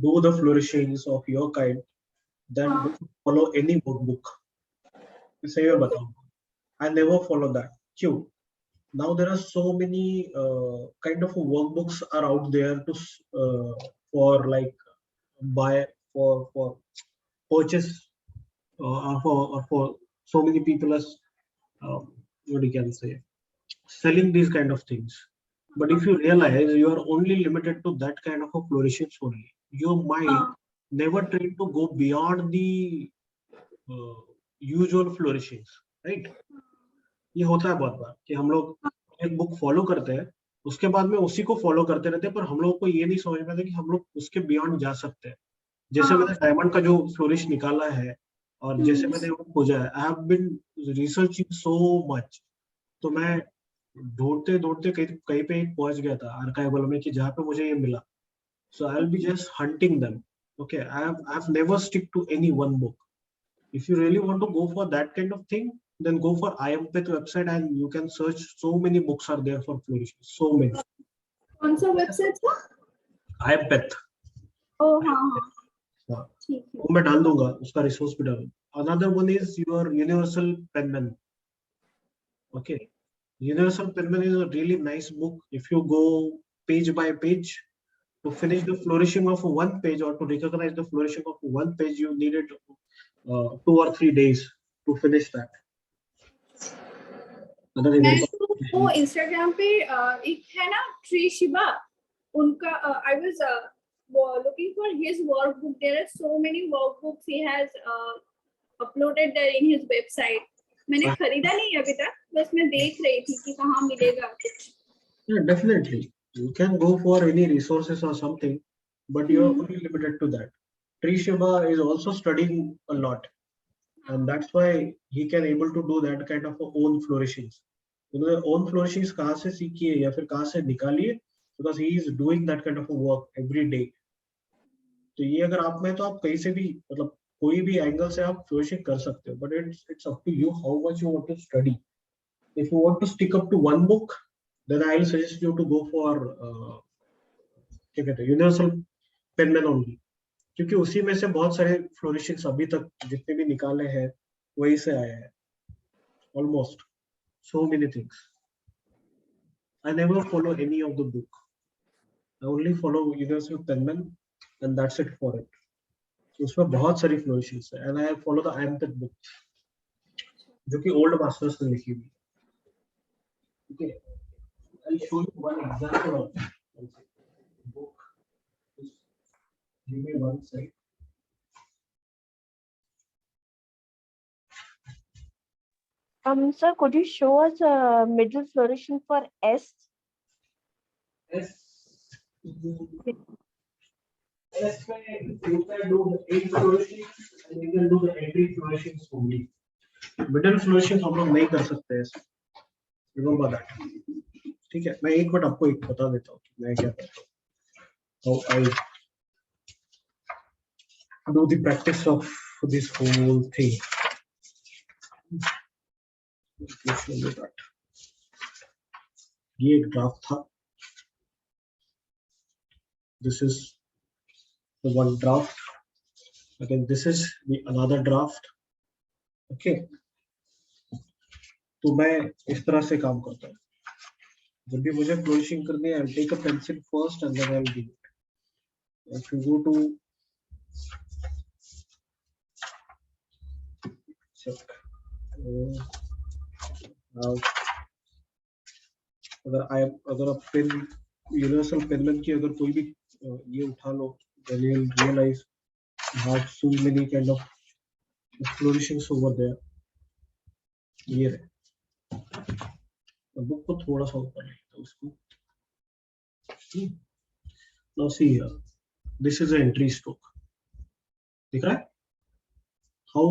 do the flourishings of your kind, then don't follow any workbook. सही में बताऊं, I never follow that. क्यों? Now there are so many kind of workbooks are out there to for like buy for purchase, or for so many people as what you can say, selling these kind of things. But if you realize you are only limited to that kind of a flourishes only, your mind never trained to go beyond the usual flourishings, right? ये होता है बहुत बार कि हम लोग एक book follow करते हैं, उसके बाद में उसी को फॉलो करते रहते हैं, पर हम लोग को ये नहीं समझ में आता कि हम लोग उसके बियॉन्ड जा सकते हैं. जैसे मैंने डायमंड का जो फ्लोरिश निकाला है, और जैसे मैंने वो खोजा है, I have been researching so much, तो मैं ढूंढते ढूंढते कहीं पे एक पहुंच गया था आर्काइवल में कि जहाँ पे मुझे ये मिला. So I will be just hunting them. Okay, I have never stick to any one book. If you really want to go for that kind of thing, then go for IMPET website and you can search. So many books are there for flourishing. So many. कौन सा website था? IMPET. ओ हाँ हाँ, ठीक है. वो मैं डाल दूंगा, उसका रिसोर्स भी डालूंगा. Another one is your Universal Penman. Okay, Universal Penman is a really nice book. If you go page by page, to finish the flourishing of one page or to recognize the flourishing of one page, you needed 2 or 3 days to finish that. मैं तो वो Instagram पे एक है ना tree Shiba, उनका I was looking for his workbook. There are so many workbooks he has uploaded there in his website. मैंने खरीदा नहीं अभी तक, बस मैं देख रही थी कि कहाँ मिलेगा कुछ. Yeah, definitely. You can go for any resources or something, but you're only limited to that. Trishiba is also studying a lot, and that's why he can able to do that kind of own flourishings. You know, own flourishings कहाँ से सीखी है या फिर कहाँ से निकाली है? Because he is doing that kind of a work every day. तो ये अगर आप में तो आप कहीं से भी मतलब कोई भी एंगल से आप फ्लोरिशिंग कर सकते हो, but it's up to you how much you want to study. If you want to stick up to one book, then I will suggest you to go for क्या कहते हैं, यूनिवर्सल पेनमैन ओनली, क्योंकि उसी में से बहुत सारे फ्लोरिशिंग्स अभी तक जितने भी निकाले हैं वही से आए हैं. Almost so many things. I never follow any of the book. I only follow Universal Penman, and that's it for it. So उसमें बहुत सारी फ्लोरिशिंग्स है, and I follow the IMPET book, जो कि ओल्ड मास्टर्स ने लिखी हुई. Okay, I'll show you one example of book. Just give me one second. Sir, could you show us middle flourishing for S? S. S में you can do the eight flourishings and you can do the entry flourishings only. Middle flourishing हम लोग नहीं कर सकते हैं. Remember that. ठीक है, मैं एक मिनट आपको एक बता देता हूँ कि मैं क्या करता हूँ. How I do the practice of this whole thing. ये एक ड्राफ्ट था. This is the one draft. Again, this is the another draft. Okay तो मैं इस तरह से काम करता हूँ. जब भी मुझे फ्लोरिशिंग करनी है, I'll take a pencil first and then I'll do it. If you go to check, now अगर आप पेन यूनिवर्सल पेनमेन की अगर कोई भी ये उठा लो, then you'll realize you have so many kind of flourishings over there. ये रहे बुक को थोड़ा सा ऊपर लेते उसको. Now see here, this is an entry stroke. दिख रहा है? How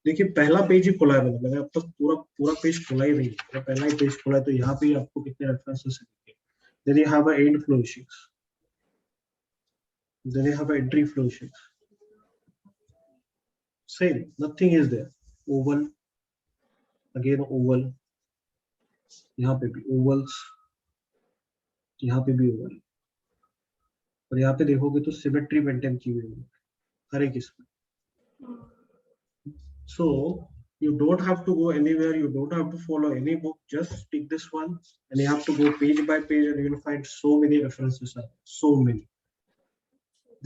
देखिए पहला पेज ही खुला है, मैंने अब तक पूरा पेज खुला ही नहीं है. पहला ही पेज खुला है तो यहाँ पे आपको कितने रेफरेंसेस हैं. Then you have a end flourishings. Then you have a entry flourishings. Same, nothing is there. Oval, again oval. यहाँ पे भी ovals, यहाँ पे भी oval. और यहाँ पे देखोगे तो सिमेट्री मेंटेन की हुई है हर एक इसमें. So you don't have to go anywhere, you don't have to follow any book, just take this one and you have to go page by page and you will find so many references, so many.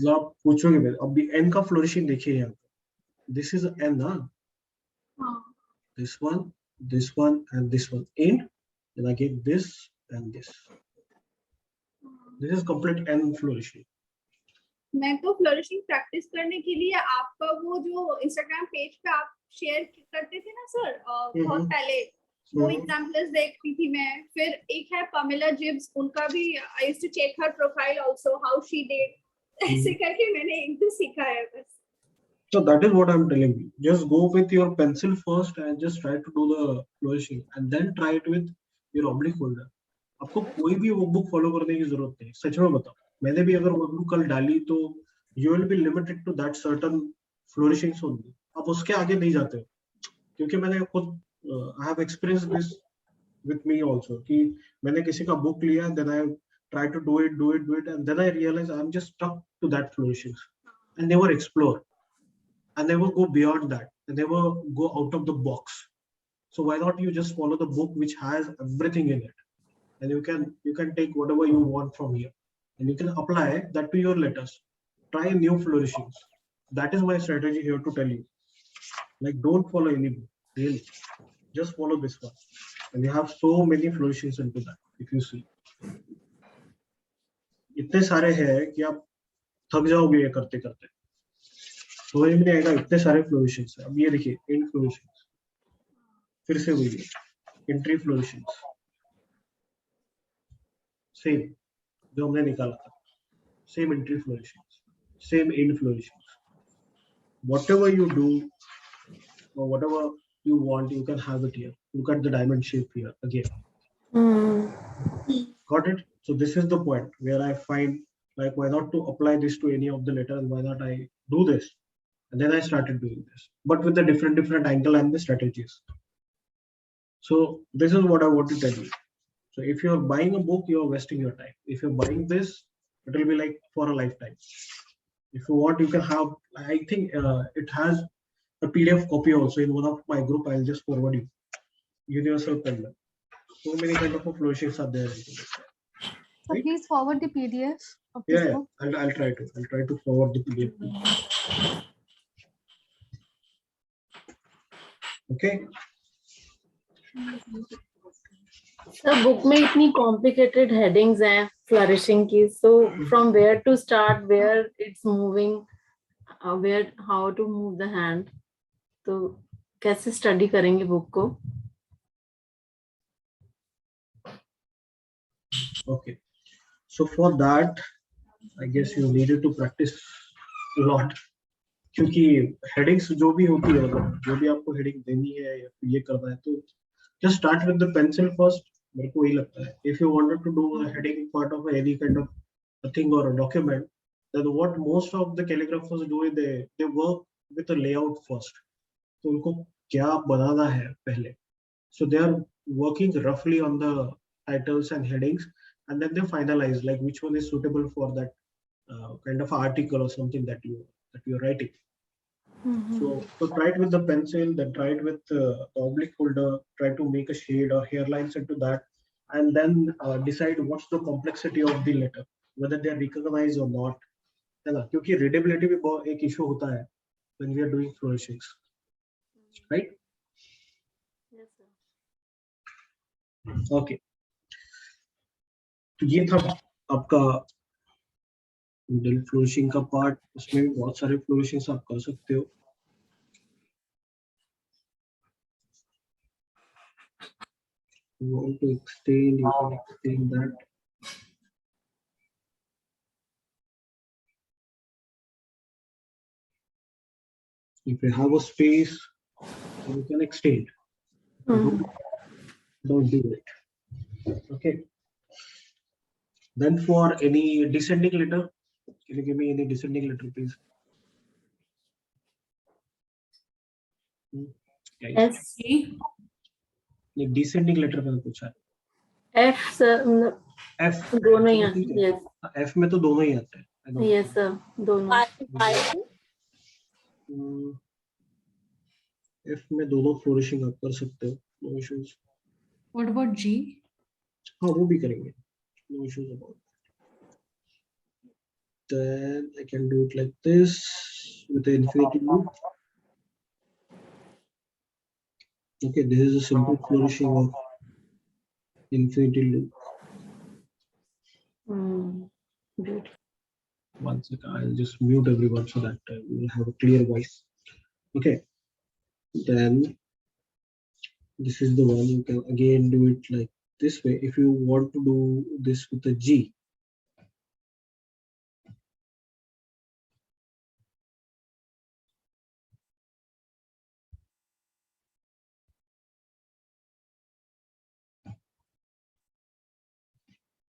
आप पूछोगे मैं अभी n का flourishing देखिए यहाँ पे. This is n ना, this one and this one in, and again this and this. This is complete n flourishing. मैं तो फ्लोरिशिंग प्रैक्टिस करने के लिए आपका वो जो इंस्टाग्राम पेज पे आप शेयर करते थे ना सर, बहुत पहले वो एग्जांपल्स देखती थी मैं. फिर एक है पमेला जिब्स, उनका भी आई यूज्ड टू चेक हर profile also how she did. ऐसे करके मैंने एक दो सीखा है बस. So that is what I'm telling you. Just go with your pencil first and just try to do the flourishing and then try it with your oblique holder. आपको कोई भी वर्कबुक फॉलो करने की जरूरत नहीं. सच में बताओ, मैंने भी अगर वर्कबुक कल डाली तो you will be limited to that certain flourishings only. आप उसके आगे नहीं जाते हो क्योंकि मैंने खुद I have experienced this with me also कि मैंने किसी का बुक लिया, then I try to do it and then I realize I'm just stuck to that flourishings and never explore. I never go beyond that. I never go out of the box. So why not you just follow the book which has everything in it, and you can take whatever you want from here, and you can apply that to your letters. Try new flourishings. That is my strategy here to tell you. Like don't follow any book, really. Just follow this one, and you have so many flourishings into that. If you see, इतने सारे हैं कि आप थक जाओगे ये करते करते. समझ में नहीं आएगा, इतने सारे फ्लोरिशिंग्स है. अब ये देखिए एंड फ्लोरिशिंग्स, फिर से वही एंट्री फ्लोरिशिंग्स, सेम जो हमने निकाला था, same entry flourishings, same end flourishings. Whatever you do or whatever you want, you can have it here. Look at the diamond shape here again. Got it? So this is the point where I find like why not to apply this to any of the letter, and why not I do this. And then I started doing this, but with a different angle and the strategies. So this is what I want to tell you. So if you're buying a book, you're wasting your time. If you're buying this, it will be like for a lifetime. If you want, you can have, I think it has a PDF copy also in one of my group. I'll just forward you. Universal Pendulum. So many kind of flourishings are there. So please forward the PDF of this Yeah, book. I'll try to forward the PDF. Okay. Sir book में इतनी complicated headings हैं flourishing की, so from where to start, where it's moving, where how to move the hand, तो कैसे study करेंगे book को? Okay. So for that, I guess you needed to practice a lot. क्योंकि headings जो भी होती है, मतलब जो भी आपको हेडिंग देनी है या ये करना है, तो just start with the pencil first. मेरे को वही लगता है. If you wanted to do a heading part of any kind of a thing or a document, then what most of the calligraphers do is they work with a layout first. तो उनको क्या बनाना है पहले. So they are working roughly on the titles and headings, and then they finalize like which one is suitable for that kind of article or something that you're writing. So try it with the pencil, then try it with the oblique holder, try to make a shade or hairlines into that, and then decide what's the complexity of the letter, whether they are recognized or not. है ना? क्योंकि readability भी बहुत एक issue होता है when we are doing flourishings, right? Yes, sir. Okay. तो ये था आपका मिडिल फ्लोरिशिंग का पार्ट. उसमें भी बहुत सारे फ्लोरिशिंग्स आप कर सकते हो. You want to extend, you can extend that. If you have a space, you can extend. Don't do it. Okay. Then for any descending letter, can you give me any descending letter, please? Guys, S. ये descending letter मैंने पूछा है. F, sir. F. दोनों ही ठीक है. yes. F में तो दोनों ही आते हैं. I know. Yes, sir. दोनों. F में दोनों फ्लोरिशिंग आप कर सकते हो. No issues. What about G? हाँ वो भी करेंगे. No issues about it. Then I can do it like this with the infinity loop. Okay, this is a simple flourishing of infinity loop. Beautiful. One second, I'll just mute everyone so that we will have a clear voice. Okay, then this is the one. You can again do it like this way. If you want to do this with a G,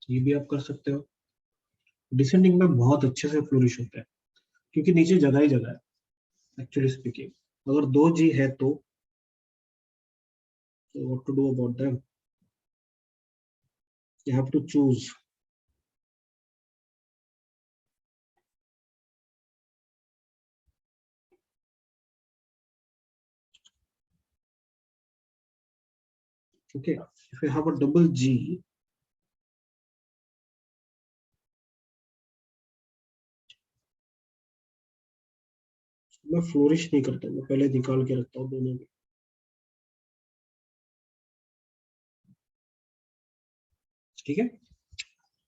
ये भी आप कर सकते हो. Descending में बहुत अच्छे से फ्लोरिश होता है क्योंकि नीचे जगह ही जगह है. एक्चुअली स्पीकिंग, अगर दो जी है तो what to do about them? You have to choose. Okay, if you have a double G, मैं फ्लोरिश नहीं करता, मैं पहले निकाल के रखता हूँ दोनों में. ठीक है.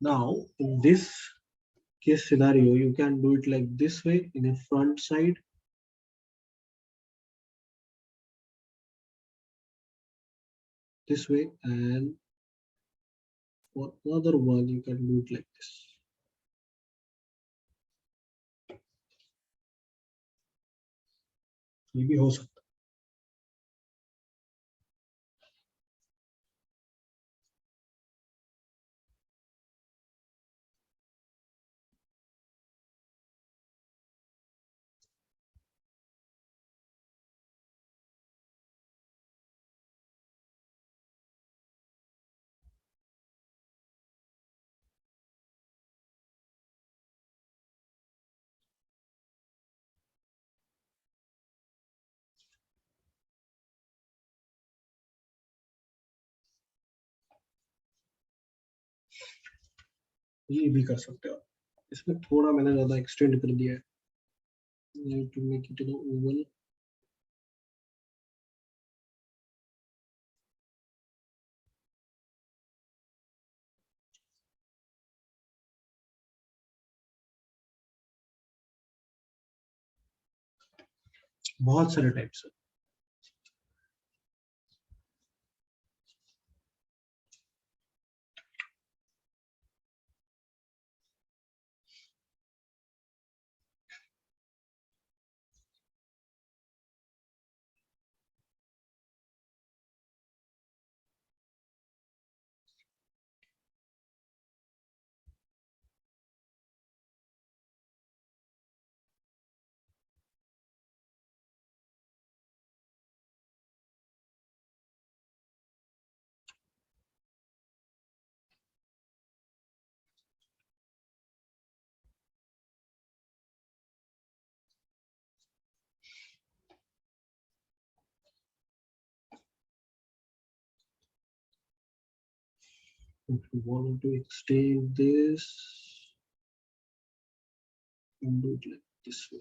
Now in this case scenario, you can do it like this way in a front side. This way, and for another one you can do it like this. ये भी हो सकता है. ये भी कर सकते हो. इसमें थोड़ा मैंने ज्यादा एक्सटेंड कर दिया है. To make it an oval. बहुत सारे टाइप्स है. If you want to extend this, you can do it like this way.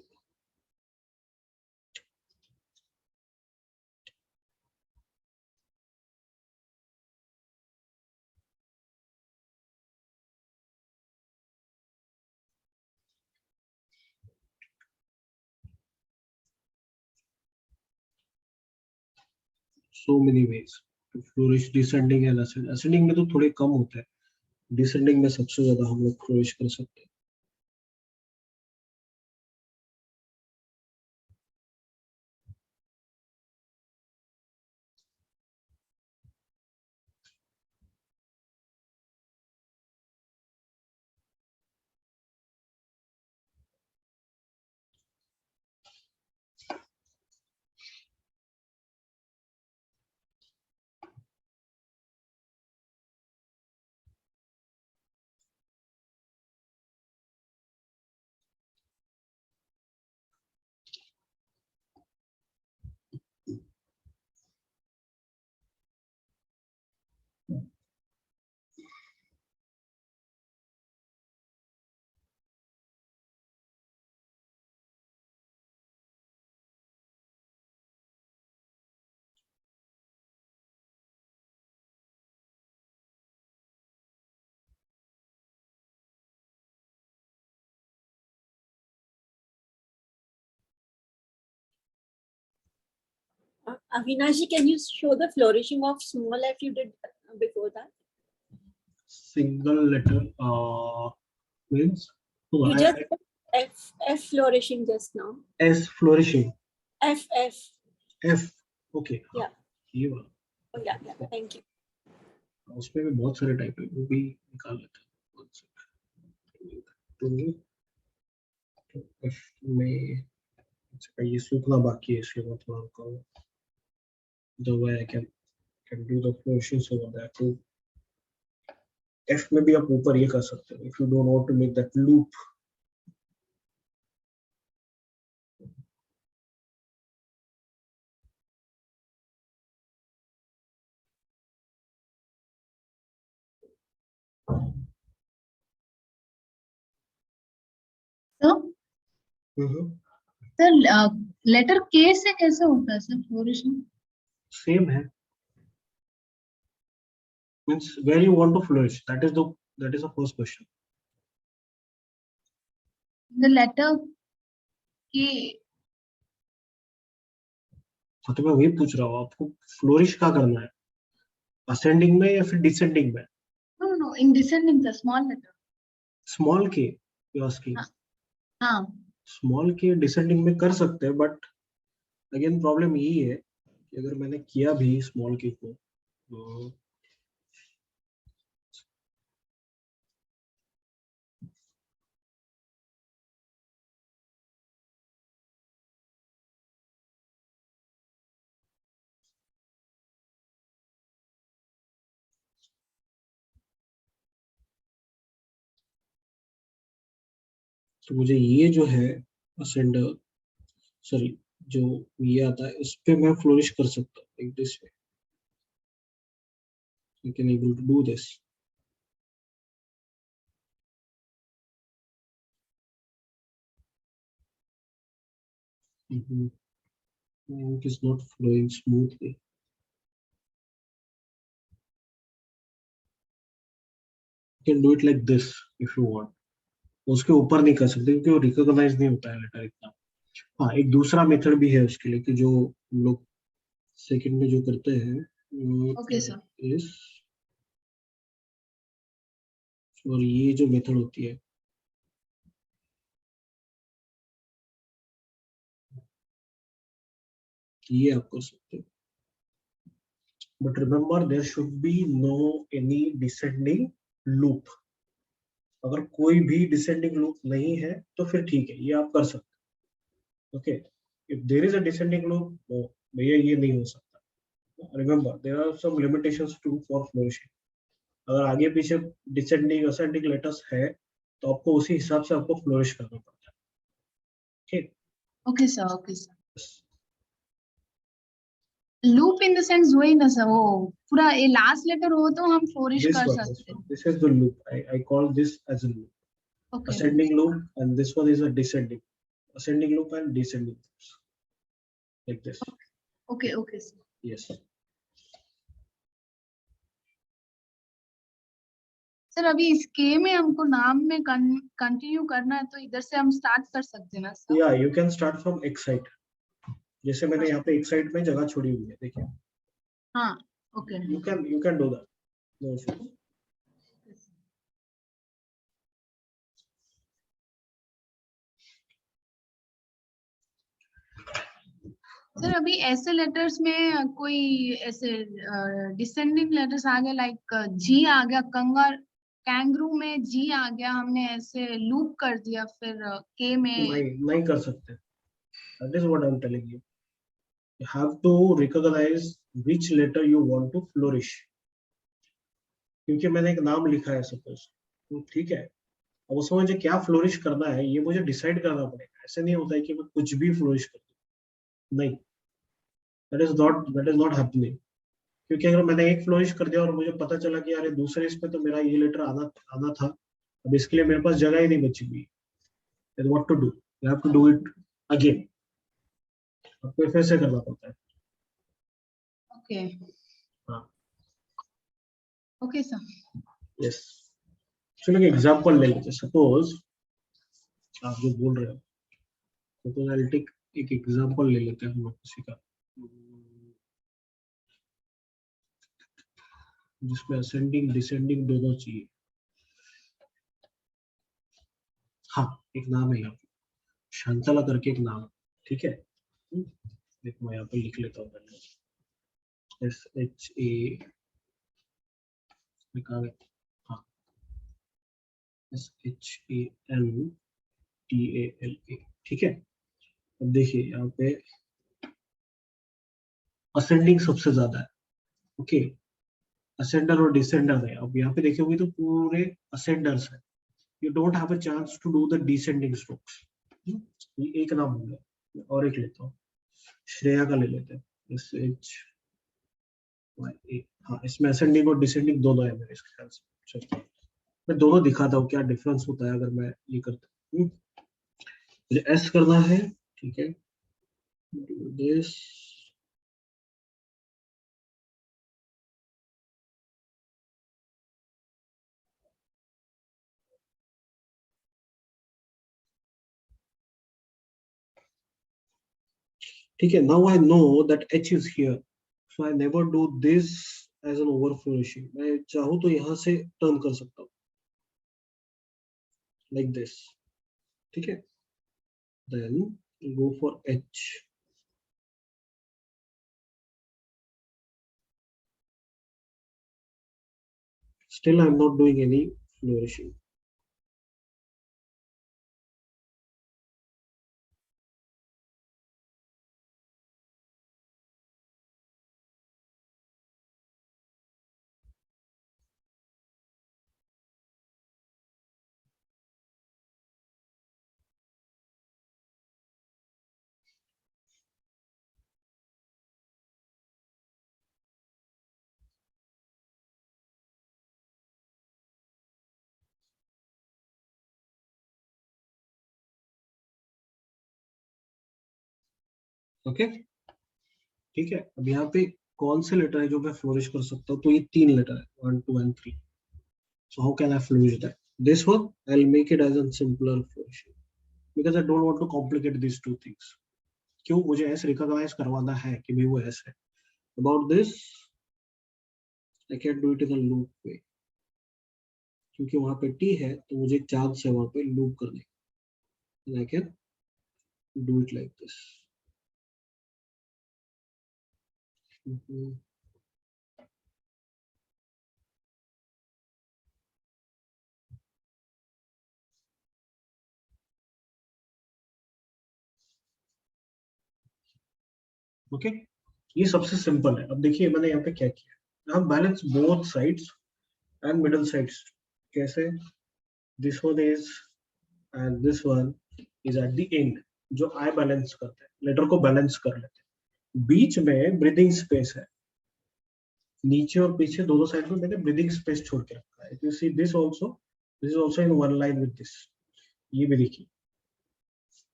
So many ways to flourish, descending and ascending. Ascending में तो थोड़े कम होते हैं, descending में सबसे ज्यादा हम लोग flourish कर सकते हैं. Avinashi, can you show the flourishing of small f you did before that? Single letter means You just F flourishing just now. S flourishing. F. F. Okay. Yeah. ये वाला. Oh, yeah. Thank you. उसमें भी बहुत सारे type है, वो भी निकाल लेते हैं. तो F में ये सूखना बाकी है, इसलिए मैं थोड़ा रुका. The way I can do the flourishings over there. तो F में भी आप ऊपर ये कर सकते हो. If you don't want to make that loop. Sir letter के से कैसे होता है सर फ्लोरिशिंग? Same है. Means where you want to flourish. That is the first question. The letter के. हाँ तो मैं वही पूछ रहा हूँ, आपको फ्लोरिश क्या करना है, असेंडिंग में या फिर डिसेंडिंग में? No, in descending the small letter. Small के यू आस्किंग? हाँ. स्मॉल के डिसेंडिंग में कर सकते हैं, बट अगेन प्रॉब्लम यही है कि अगर मैंने किया भी स्मॉल के को तो मुझे ये जो है असेंडर, सॉरी जो ये आता है, इस पे मैं फ्लोरिश कर सकता हूँ like this way. You can able to do this. Ink is not flowing smoothly. You can do it like this if you want. उसके ऊपर नहीं कर सकते क्योंकि वो रिकॉग्नाइज नहीं होता है लेटर इतना. हाँ, एक दूसरा मेथड भी है उसके लिए कि जो हम लोग सेकंड में जो करते हैं. Okay sir. इस और ये जो मेथड होती है, ये आप कर सकते हो. But remember there should be no any descending loop. अगर कोई भी डिसेंडिंग लूप नहीं है तो फिर ठीक है, ये आप कर सकते हो. Okay, if there is a descending loop, भैया ये नहीं हो सकता. Remember there are some limitations too for flourishing. अगर आगे पीछे डिसेंडिंग असेंडिंग लेटर्स है तो आपको उसी हिसाब से आपको फ्लोरिश करना पड़ता है. ठीक. Okay sir. Yes. Loop in the sense वही ना सर, वो पूरा ये लास्ट लेटर हो तो हम फ्लोरिश This कर one, सकते हैं. this is the loop. I call this as a loop. Okay. Ascending loop, and this one is a descending. Ascending loop and descending loops. Like this. Okay, okay sir. Yes. Sir अभी इसके में हमको नाम में continue करना है तो इधर से हम स्टार्ट कर सकते हैं ना sir? Yeah, you can start from X side. जैसे मैंने यहाँ पे एक साइड में जगह छोड़ी हुई है, देखिए. हाँ, okay. You can do that. No issues. Sir अभी ऐसे लेटर्स में कोई ऐसे डिसेंडिंग लेटर्स आ गए, लाइक जी आ गया, कंगार कैंगरू में जी आ गया, हमने ऐसे लूप कर दिया, फिर के में नहीं कर सकते. That is what I'm telling you. You have to recognize which letter you want to flourish. क्योंकि मैंने एक नाम लिखा है सपोज, ठीक है, अब उसमें मुझे क्या फ्लोरिश करना है ये मुझे डिसाइड करना पड़ेगा. ऐसे नहीं होता है कि मैं कुछ भी फ्लोरिश कर दूं. नहीं, that is not happening. क्योंकि अगर मैंने एक फ्लोरिश कर दिया और मुझे पता चला कि यार दूसरे इसमें तो मेरा ये लेटर आना था, अब इसके लिए मेरे पास जगह ही नहीं बची हुई. Then what to do? You have to do it again. आपको फिर से करना पड़ता है. ओके. हाँ. Okay sir. यस. चलो एक एग्जांपल ले लेते हैं. सपोज आप जो बोल रहे हो, सपोज आई विल टेक एक एग्जांपल ले लेते हैं हम लोग किसी का जिसमें असेंडिंग डिसेंडिंग दोनों चाहिए. हाँ, एक नाम है यहाँ पे, शांतला करके एक नाम, ठीक है. देखो मैं यहाँ पे लिख लेता हूँ पहले. SHA निकाले. हाँ, SHANTALA, ठीक है. अब देखिए यहाँ पे असेंडिंग सबसे ज्यादा है. ओके, असेंडर और डिसेंडर है. अब यहाँ पे देखोगे तो पूरे असेंडर्स है. You don't have a chance to do the descending strokes. ये एक नाम हो गया. और एक लेता हूँ, श्रेया का ले लेते हैं. SHYA. हाँ, इसमें असेंडिंग और डिसेंडिंग दोनों है मेरे ख्याल से. चलो मैं दोनों दिखाता हूँ क्या डिफरेंस होता है अगर मैं ये करता हूँ. मुझे एस करना है, ठीक है. दिस ठीक है. Now I know that H is here, so I never do this as an over flourishing. मैं चाहूँ तो यहाँ से टर्न कर सकता हूँ लाइक दिस, ठीक है. Then go for H. Still I'm not doing any flourishing. Okay, ठीक है. अब यहाँ पे कौन से लेटर है जो मैं फ्लोरिश कर सकता हूँ? तो ये तीन लेटर है, 1 2 and 3. So how can I flourish that? This one I'll make it as a simpler flourishing because I don't want to complicate these two things. क्यों? मुझे ऐसे रिकॉग्नाइज करवाना है कि भाई वो ऐसे है. About this I can do it in a loop way. क्योंकि वहां पे T है तो मुझे एक चांस है वहां पे लूप करने का. And I can do it like this. Okay, ये सबसे सिंपल है. अब देखिए मैंने यहाँ पे क्या किया. हम balance both sides and middle sides. कैसे? This one is end this one is at the end. जो आई बैलेंस करते हैं, लेटर को बैलेंस कर लेते हैं. बीच में ब्रीदिंग स्पेस है, नीचे और पीछे दोनों साइड में मैंने ब्रीदिंग स्पेस छोड़ के रखा है. You see this is also in one line with this. ये भी देखिए,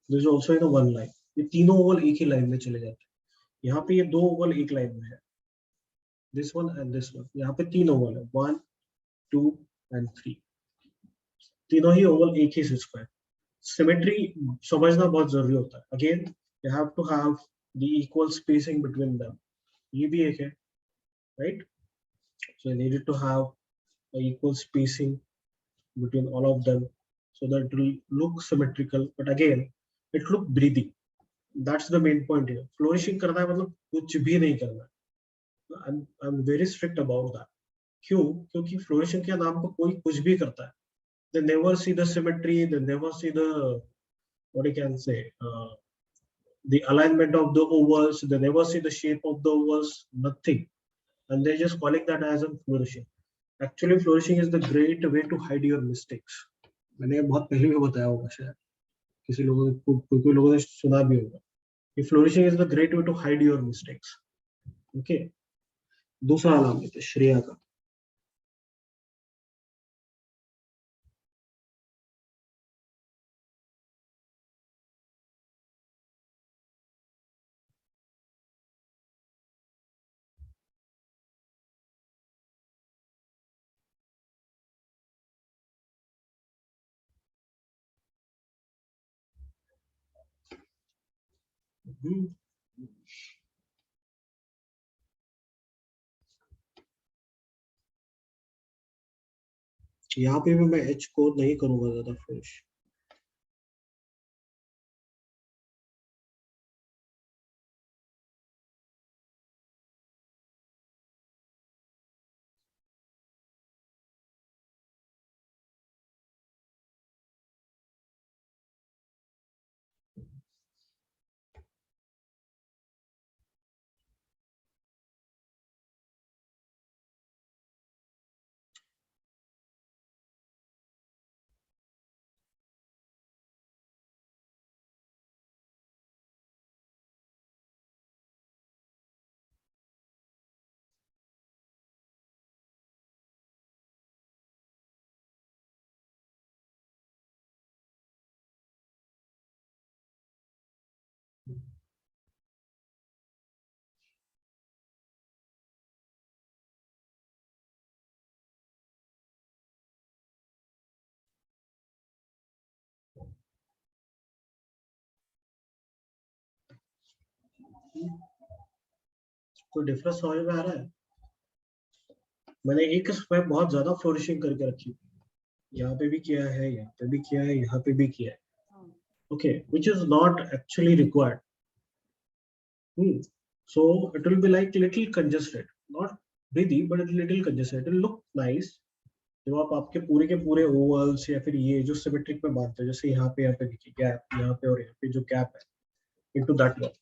this is also in one line. ये तीनों ओवल एक ही लाइन में चले जाते हैं. यहाँ पे ये दो ओवल एक लाइन में है, this one and this one. यहाँ पे तीन ओवल है, 1 2 and 3. तीनों ही ओवल एक ही स्क्वायर. सिमेट्री समझना बहुत जरूरी होता है. Again you have to have the equal spacing between them. ये भी एक है, right? So I needed to have a equal spacing between all of them so that it will look symmetrical, but again it look breathing. That's the main point here. Flourishing करना है मतलब कुछ भी नहीं करना है. I'm very strict about that. क्यों? क्योंकि flourishing के नाम पर कोई कुछ भी करता है. They never see the symmetry, they never see the, what you can say, the alignment of the ovals, they never see the shape of the ovals, nothing, and they're just calling that as a flourishing. Actually flourishing is the great way to hide your mistakes. मैंने बहुत पहले भी बताया होगा शायद, किसी लोगों ने सुना भी होगा. Flourishing is the great way to hide your mistakes. Okay. दूसरा नाम लेते हैं श्रेया का. यहाँ पे भी मैं H को नहीं करूंगा ज्यादा फ्लोरिश. कोई डिफरेंस समझ में आ रहा है? मैंने एक स्क्वायर बहुत ज्यादा फ्लोरिशिंग करके रखी, यहाँ पे भी किया है, यहाँ पे भी किया है, यहाँ पे भी किया है. Okay, which is not actually required. So it will be like little congested, not breathy, but a little congested. It will look nice. जब आप आपके के पूरे ओवल्स या फिर ये जो सिमेट्रिक में बांधते हैं, जैसे यहाँ पे देखिए गैप, यहाँ पे और यहाँ पे जो गैप है, into that one.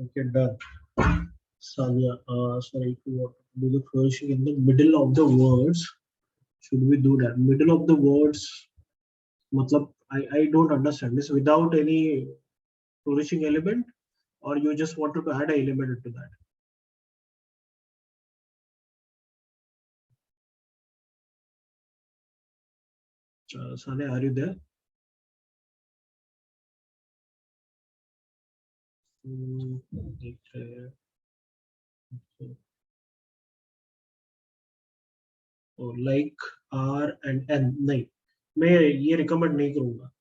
Okay, done. Sanya, sorry, if you want to do the flourishing in the middle of the words, should we do that? Middle of the words, matlab, I don't understand this. Without any flourishing element, or you just wanted to add an element into that? Sanya, are you there? देख रहे हैं. और like are and N नहीं, मैं ये recommend नहीं करूंगा।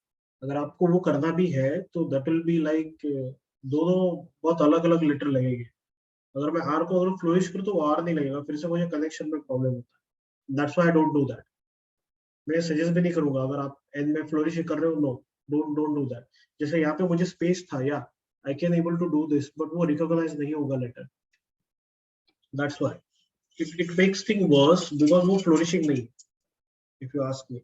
अगर आपको वो करना भी है तो दैट विल बी लाइक दोनों बहुत अलग अलग लेटर लगेंगे। अगर मैं आर को अगर फ्लोरिश करूँ तो वो आर नहीं लगेगा, फिर से मुझे कनेक्शन में प्रॉब्लम होता है। That's why I don't do that. मैं सजेस्ट भी नहीं करूंगा अगर आप एन में फ्लोरिश कर रहे हो, no, don't don't do that. जैसे यहाँ पे मुझे स्पेस था, या I can able to do this, but वो रिकॉग्नाइज नहीं होगा letter. That's why it makes thing worse, because वो फ्लोरिशिंग नहीं, इफ यू आस्क मी।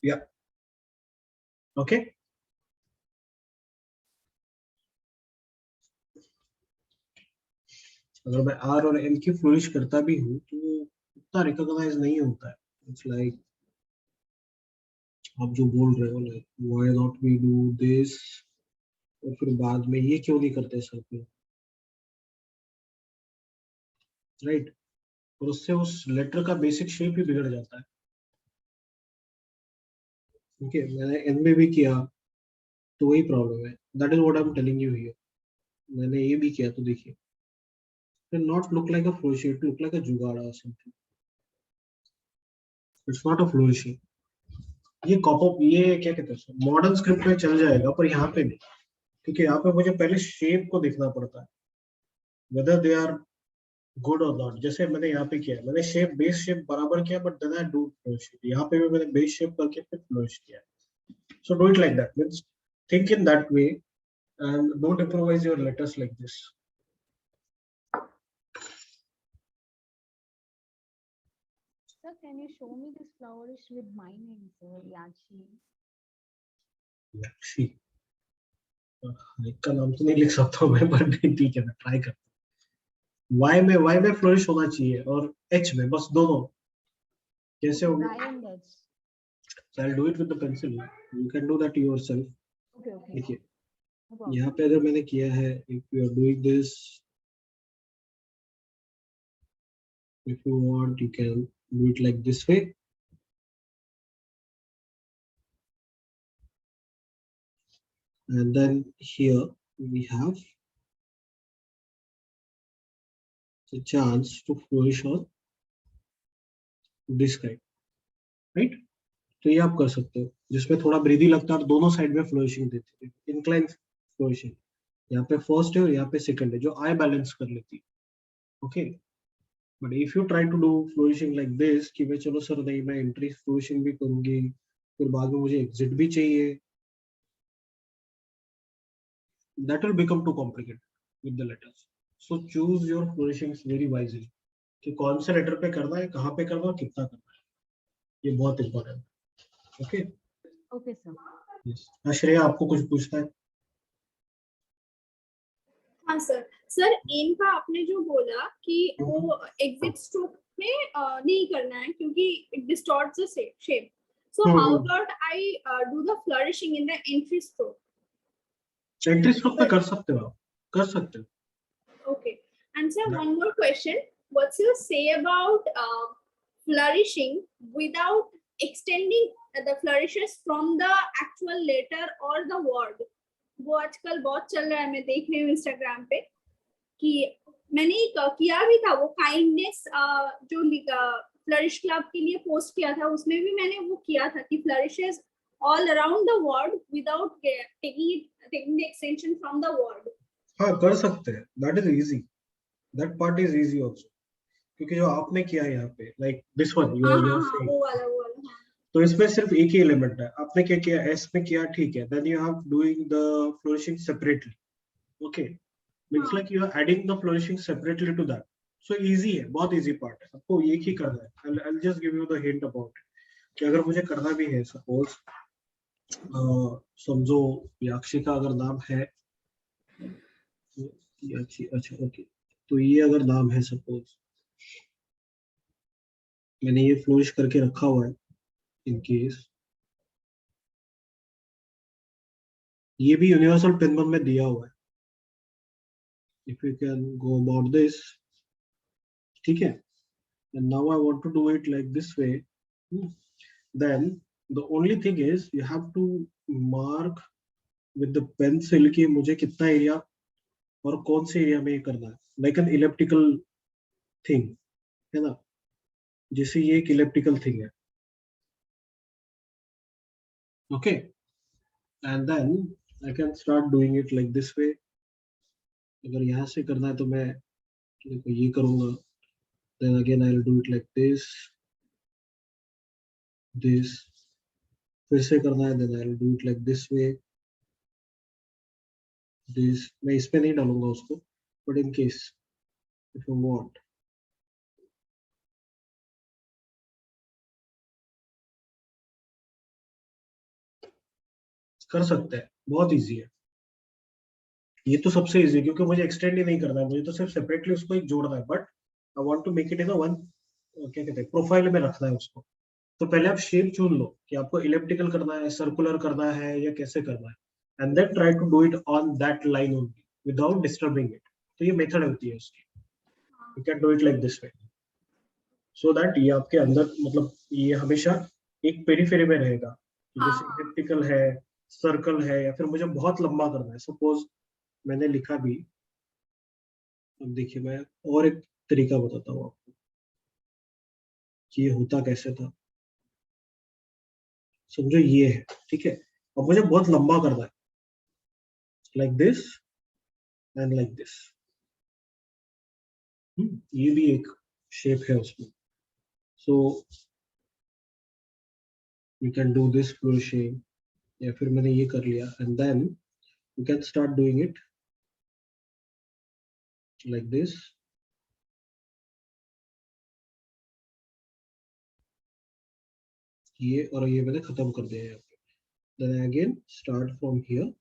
या ओके, अगर मैं आर और एम की फ्लोरिश करता भी हूँ तो उतना रिकॉग्नाइज नहीं होता है। इट्स लाइक आप जो बोल रहे हो, like why not we do this, और फिर बाद में ये क्यों नहीं करते सर पे, राइट? और उससे उस लेटर का बेसिक शेप ही बिगड़ जाता है। ओके, मैंने एन में भी किया तो वही प्रॉब्लम है। That is what I am telling you here. मैंने ये भी किया तो देखिए, it not look like a flourish, it look like अ जुगाड़ और something. It's not a flourishing. ये कॉपअप, ये क्या कहते हैं, मॉडर्न स्क्रिप्ट में चल जाएगा पर यहाँ पे नहीं, क्योंकि यहाँ पे मुझे पहले शेप को देखना पड़ता है, वेदर दे आर गुड और नॉट। जैसे मैंने यहाँ पे किया, मैंने शेप, बेस शेप बराबर किया, but then I do flourish. यहाँ पे भी मैंने बेस शेप करके फिर फ्लोरिश किया। So do it like that, means think in that way and don't improvise your letters like this. Sir, can you show me this flourish with my name, sir? Yachi. Yakshi. का नाम तो नहीं लिख सकता हूँ मैं, पर ठीक है, मैं ट्राई करता हूँ। वाई में फ्लोरिश होना चाहिए और एच में, बस दोनों। कैसे होगा? Y and H. So I'll do it with the pencil. You can do that yourself. Okay, okay. देखिए, No problem. यहाँ पे अगर मैंने किया है, if you are doing this, if you want, you can do it like this way. And then here we have the chance to flourish on this kind, right? तो ये आप कर सकते हो, जिसमें थोड़ा ब्रीदी लगता है और दोनों साइड में फ्लोरिशिंग देती है, इंक्लाइन फ्लोरिशिंग। यहाँ पे फर्स्ट है और यहाँ पे सेकंड है, जो आई बैलेंस कर लेती है। Okay, but if you try to do flourishing like this, कि मैं चलो सर नहीं, मैं एंट्री फ्लोरिशिंग भी करूंगी, फिर बाद में मुझे एग्जिट भी चाहिए, that will become too complicated with the letters. So choose your flourishings very wisely, कि कौन से लेटर पे करना है, कहाँ पे करना है, कितना करना है, ये बहुत important. Okay, Okay, sir. Shreya, आपको कुछ पूछना है? हाँ सर। सर एन का आपने जो बोला कि वो एग्जिट स्ट्रोक में नहीं करना है क्योंकि it distorts the shape, so how about I do the flourishing in the entry stroke? Entry stroke पे कर सकते हो, आप कर सकते हो। Okay. And sir, one more question. What's your say about flourishing without extending the flourishes from the actual letter or the word? वो आजकल बहुत चल रहा है, मैं देख रही हूँ इंस्टाग्राम पे कि मैंने किया भी था वो काइंडनेस जो फ्लरिश क्लब के लिए पोस्ट किया था, उसमें भी मैंने वो किया था कि फ्लरिशेस all around the word without taking the extension from the word. हाँ, कर सकते हैं, that is easy, that part is easy also, क्योंकि जो आपने किया है यहाँ पे, like this one you are saying, वो वाला हाँ। तो इसमें सिर्फ एक ही एलिमेंट है। आपने क्या किया, एस में किया, ठीक है, then you have doing the flourishing separately. Okay, means like you are adding the flourishing separately to that. So easy है, बहुत इजी पार्ट है, आपको एक ही करना है। I will just give you the hint about कि अगर मुझे करना भी है, सपोज समझो याक्षी का अगर नाम है, अच्छा ओके, तो ये अगर नाम है, सपोज मैंने ये फ्लोरिश करके रखा हुआ है, इन केस ये भी यूनिवर्सल पेनबम में दिया हुआ है, if you can go about this, ठीक है, and now I want to do it like this way, then the only thing is you have to mark with the pencil कि मुझे कितना एरिया और कौन से एरिया में ये करना है, like an elliptical thing, है ना, जैसे ये एक elliptical thing है. Okay, and then I can start doing it like this way. अगर यहाँ से करना है तो मैं ये करूँगा, then again I'll do it like this, फिर से करना है then I'll do it like this way, this. मैं इस पे नहीं डालूंगा उसको, but in case if you want, कर सकते हैं, बहुत इजी है ये तो, सबसे इजी, क्योंकि मुझे एक्सटेंड ही नहीं करना है, मुझे तो सिर्फ सेपरेटली उसको एक जोड़ना है, but I want to make it in one, क्या कहते हैं, प्रोफाइल में रखना है उसको. तो पहले आप शेप चुन लो कि आपको इलिप्टिकल करना है, सर्कुलर करना है, या कैसे करना है, and then try to do it on that line only without disturbing it. तो ये मेथड होती है उसकी. You can do it like this way, so that ये आपके अंदर, मतलब ये हमेशा एक पेरीफेरी में रहेगा. जैसे इलिप्टिकल है, सर्कल है, या फिर मुझे बहुत लंबा करना है, सपोज मैंने लिखा भी, अब देखिए मैं और एक तरीका बताता हूँ आपको कि ये होता कैसे था. समझो ये है, ठीक है, अब मुझे बहुत लंबा करना है, like this and like this. ये भी एक शेप है उसमें. So you can do this flourishing, या फिर मैंने ये कर लिया, and then you can start doing it like this. ये और ये मैंने खत्म कर दिया यहाँ पे. Then again start from here.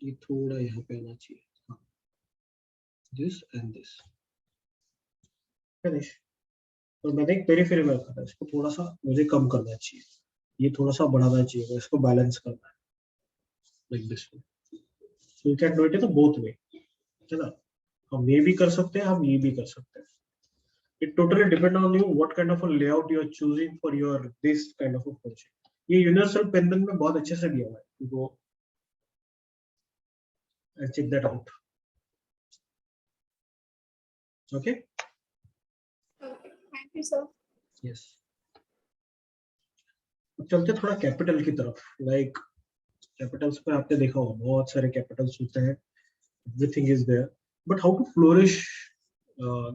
ये थोड़ा यहाँ पे आना चाहिए, हाँ, दिस एंड दिस, फिनिश. और मैंने एक पेरीफेरी में रखा था, इसको थोड़ा सा मुझे कम करना चाहिए, ये थोड़ा सा बढ़ाना चाहिए, इसको बैलेंस करना है like this way. So you can do it in both way, है ना. हम ये भी कर सकते हैं, हम ये भी कर सकते हैं. It totally depend on you what kind of a layout you are choosing for your this kind of a project. ये यूनिवर्सल पेंडेंट में बहुत अच्छे से दिया हुआ है, go and check that out. Okay, Okay, thank you, sir. yes. अब चलते थोड़ा कैपिटल की तरफ. लाइक कैपिटल्स पे आपने देखा होगा बहुत सारे कैपिटल्स होते हैं, everything is there, but how to flourish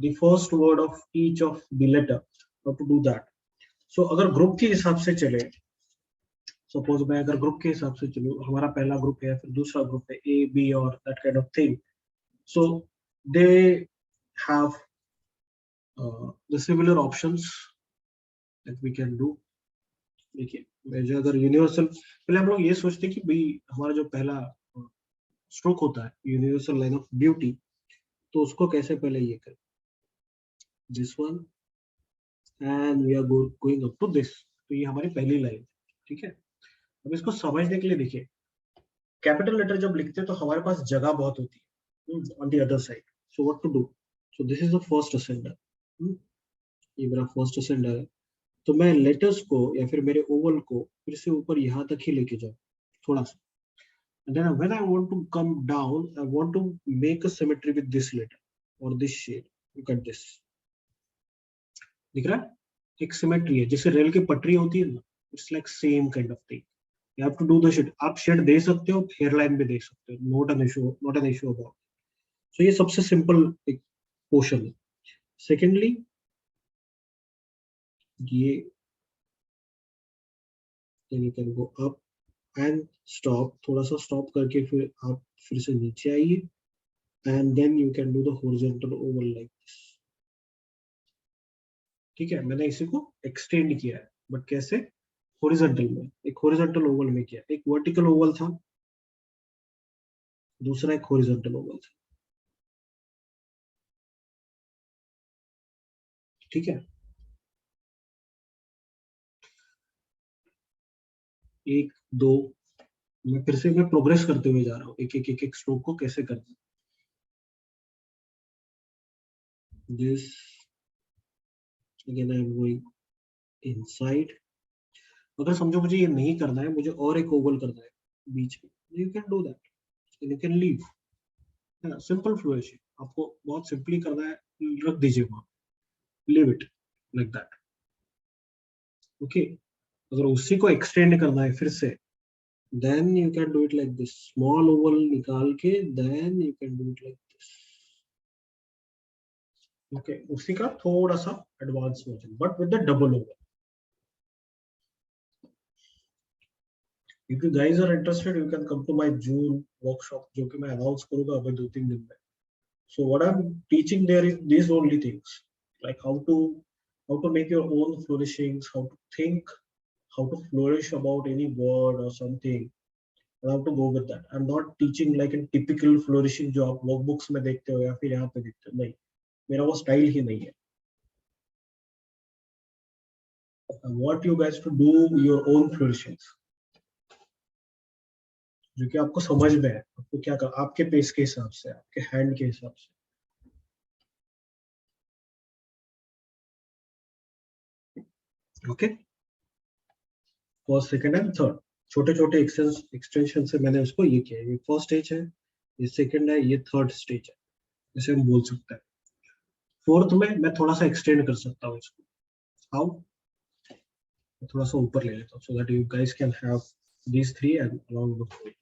the first word of each of the letter, how to do that. So अगर ग्रुप के हिसाब से चले, सपोज मैं अगर ग्रुप के हिसाब से चलूं, हमारा पहला ग्रुप है, फिर दूसरा ग्रुप है, ए बी और that kind of thing. So they have the similar options that we can do. देखिए मैं जो अगर यूनिवर्सल, पहले हम लोग ये सोचते हैं कि भाई हमारा जो पहला स्ट्रोक होता है यूनिवर्सल लाइन ऑफ ब्यूटी, तो उसको कैसे पहले ये करें, this one and we are going up to this. तो ये हमारी पहली लाइन, ठीक है. अब इसको समझने के लिए देखिए, कैपिटल लेटर जब लिखते हैं तो हमारे पास जगह बहुत होती है on the other side. So what to do, so this is the first ascender, ये मेरा फर्स्ट असेंडर है. तो मैं लेटर्स को या फिर मेरे ओवल को फिर से ऊपर यहाँ तक ही लेके जाऊँ थोड़ा सा. And then when I want to come down, I want to make a symmetry with this letter or this shade. Look at this. दिख रहा है, एक सिमेट्री है, जैसे रेल की पटरी होती है ना, it's like same kind of thing. You have to do the shade. आप शेड दे सकते हो, हेयर लाइन भी दे सकते हो, नॉट एन इशू अबाउट. सो ये सबसे सिंपल एक पोर्शन है. सेकेंडली ये you can go up and stop, थोड़ा सा स्टॉप करके फिर आप फिर से नीचे आइए, and then you can do the horizontal oval like this. ठीक है, मैंने इसी को एक्सटेंड किया है, बट कैसे, हॉरिजॉन्टल में. एक हॉरिजॉन्टल ओवल में किया, एक वर्टिकल ओवल था, दूसरा एक हॉरिजॉन्टल ओवल था. ठीक है, एक दो मैं फिर से मैं प्रोग्रेस करते हुए जा रहा हूँ, एक स्ट्रोक को कैसे करना है। This again I am going inside. अगर समझो मुझे ये नहीं करना है, मुझे और एक ओवल करना है बीच में, you can do that and you can leave. Simple flourishing आपको बहुत सिंपली करना है, रख दीजिए वहां, leave it like that. Okay, अगर उसी को एक्सटेंड करना है फिर से, then you can do it like this, small oval निकाल के then you can do it like this. Okay, उसी का थोड़ा सा advance version but with the double Oval. If you guys are interested, you can come to my June workshop जो कि मैं announce करूंगा अभी 2-3 दिन में। So what I'm teaching there is these only things, like how to make your own flourishings, how to think, how to flourish about any word or something, and how to go with that. I'm not teaching like a typical flourishing जो आप workbooks में देखते हो या फिर यहाँ पे देखते हो, नहीं, मेरा वो स्टाइल ही नहीं है। I want you guys to do your own flourishings, जो कि आपको समझ में है, आपको क्या कर, आपके पेस के हिसाब से, आपके हैंड के हिसाब से। Okay, first, second and third छोटे छोटे एक्सटेंशन से मैंने उसको ये किया। ये फर्स्ट स्टेज है, ये सेकंड है, ये थर्ड स्टेज है, इसे हम बोल सकते हैं। फोर्थ में मैं थोड़ा सा एक्सटेंड कर सकता हूँ इसको। हाउ? थोड़ा सा ऊपर ले लेता हूँ so that you guys can have these three and along the fourth.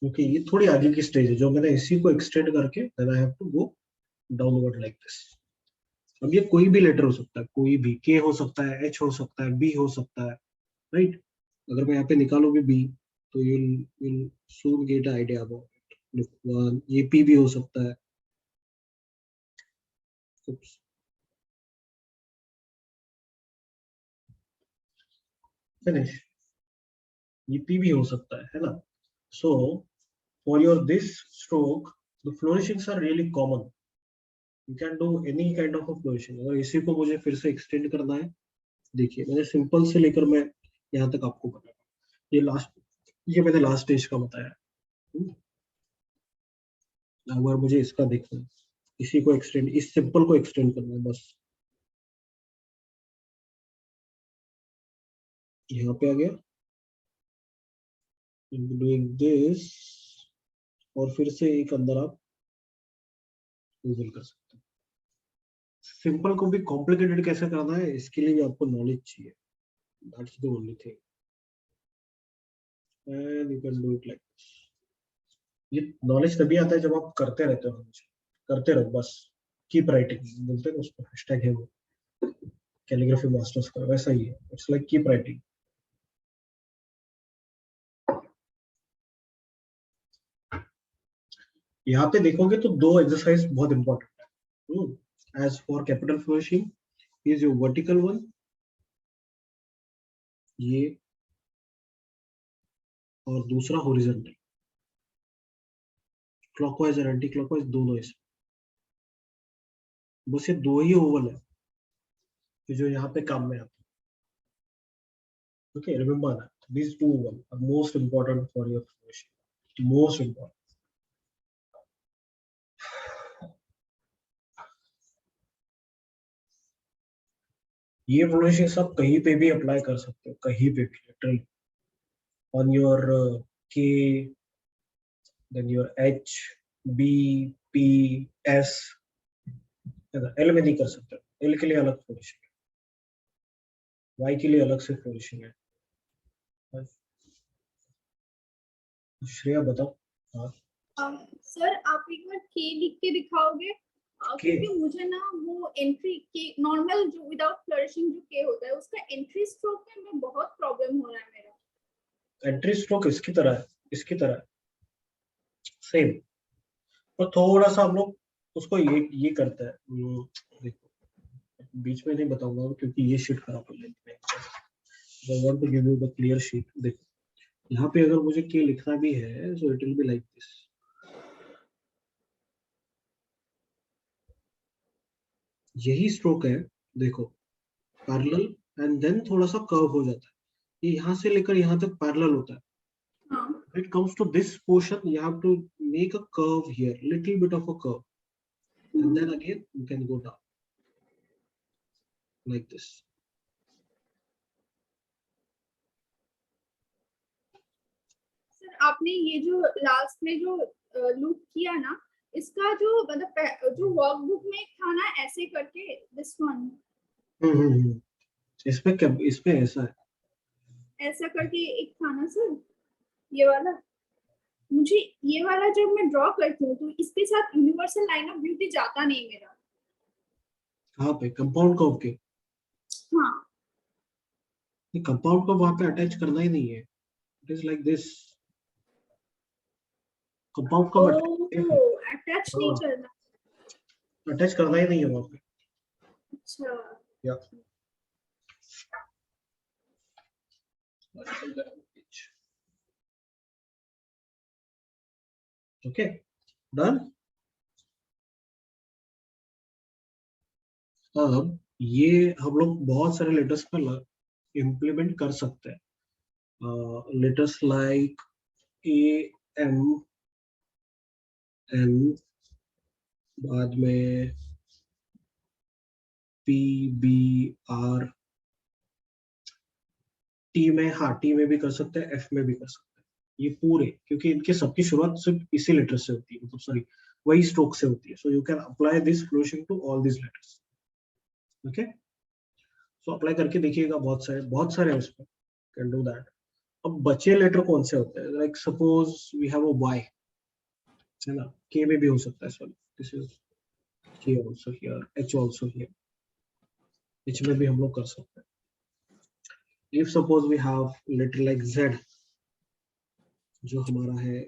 क्योंकि ये थोड़ी आगे की स्टेज है जो मैंने इसी को एक्सटेंड करके then I have to go downward like this. अब ये कोई भी लेटर हो सकता है, कोई भी K हो सकता है, H हो सकता है, B हो सकता है, राइट? अगर मैं यहाँ पे निकालूं भी B तो you'll soon get an idea about it. Look, one, ये P भी हो सकता है। Oops. Finish. ये P भी हो सकता है ना? So for your this stroke, the flourishings are really common. You can do any kind of a flourishing. अगर इसी को मुझे फिर से एक्सटेंड करना है, देखिए मैंने सिंपल से लेकर मैं यहाँ तक आपको बताया, ये मैंने लास्ट स्टेज का बताया। अगर मुझे इसका देखना है, इसी को एक्सटेंड, इस सिंपल को एक्सटेंड करना है बस। यहाँ पे आ गया, डूइंग दिस, और फिर से एक अंदर आप गूगल कर सकते हैं। सिंपल को भी कॉम्प्लिकेटेड कैसे करना है, इसके लिए भी आपको नॉलेज चाहिए। That's the only thing, and you can do it like this. ये नॉलेज तभी आता है जब आप करते रहते हो, करते रहो बस। कीप राइटिंग बोलते हैं उसको, हैशटैग है वो कैलीग्राफी मास्टर्स का, वैसा ही है। It's like keep writing. यहाँ पे देखोगे तो दो एक्सरसाइज बहुत इंपॉर्टेंट है। As for capital flourishing is your vertical one, ये, और दूसरा हॉरिजॉन्टल। क्लॉकवाइज और एंटी क्लॉकवाइज दोनों इसमें, बस ये दो ही ओवल है जो यहाँ पे काम में आते हैं। Okay, remember that these two oval are most important for your flourishing, most important. ये फ्लोरिशिंग सब कहीं पे भी अप्लाई कर सकते हो, कहीं पे भी, literally on your K, then your H, B, P, S, L में नहीं कर सकते। L के लिए अलग फ्लोरिशिंग है, Y के लिए अलग से फ्लोरिशिंग है। श्रेया बताओ। हाँ सर आप एक बार के लिख के दिखाओगे क्योंकि मुझे ना वो एंट्री के नॉर्मल जो विदाउट फ्लरिशिंग जो के होता है उसका एंट्री स्ट्रोक में बहुत प्रॉब्लम हो रहा है मेरा। एंट्री स्ट्रोक इसकी तरह है, इसकी तरह सेम, और थोड़ा सा हम लोग उसको ये करते हैं। देखो बीच में नहीं बताऊंगा क्योंकि ये शीट खराब हो जाएगी। I want to give you the clear sheet. देखो यहाँ पे अगर मुझे के लिखना भी है so it will be like this. यही स्ट्रोक है, देखो पैरेलल एंड देन थोड़ा सा कर्व हो जाता है, ये यहाँ से लेकर यहाँ तक पैरेलल होता है. हाँ When it comes to this portion, you have to make a curve here, little bit of a curve, and then again you can go down like this. Sir आपने ये जो लास्ट में जो लूप किया ना, इसका जो मतलब जो वर्कबुक में था ना ऐसे करके दिस वन इसमें क्या, इसमें ऐसा है, ऐसा करके एक था ना सर ये वाला, मुझे ये वाला जब मैं ड्रॉ करती हूँ तो इसके साथ यूनिवर्सल लाइन ऑफ ब्यूटी जाता नहीं मेरा। कहाँ पे कंपाउंड कर्व के, हाँ कंपाउंड कर्व वहां पे अटैच करना ही नहीं है, it is like this, compound curve attach नहीं करना। अटैच करना ही नहीं है वहां पे. अच्छा Yeah. Okay, done. अब ये हम लोग बहुत सारे लेटर्स पर इम्प्लीमेंट कर सकते हैं. Letters like A M N, बाद में पी बी आर, टी में, हाँ टी में भी कर सकते हैं, एफ में भी कर सकते हैं. ये पूरे, क्योंकि इनके सबकी शुरुआत सिर्फ इसी लेटर से होती है, मतलब सॉरी वही स्ट्रोक से होती है. So you can apply this flourishing to all this letters. Okay, so apply करके देखिएगा, बहुत सारे हैं उसमें, कैन डू दैट. अब बचे लेटर कौन से होते हैं, like suppose we have a Y, है ना, के में भी हो सकता है, sorry this is K also here, H also here, H में भी हम लोग कर सकते हैं. If suppose we have letter like Z, जो हमारा है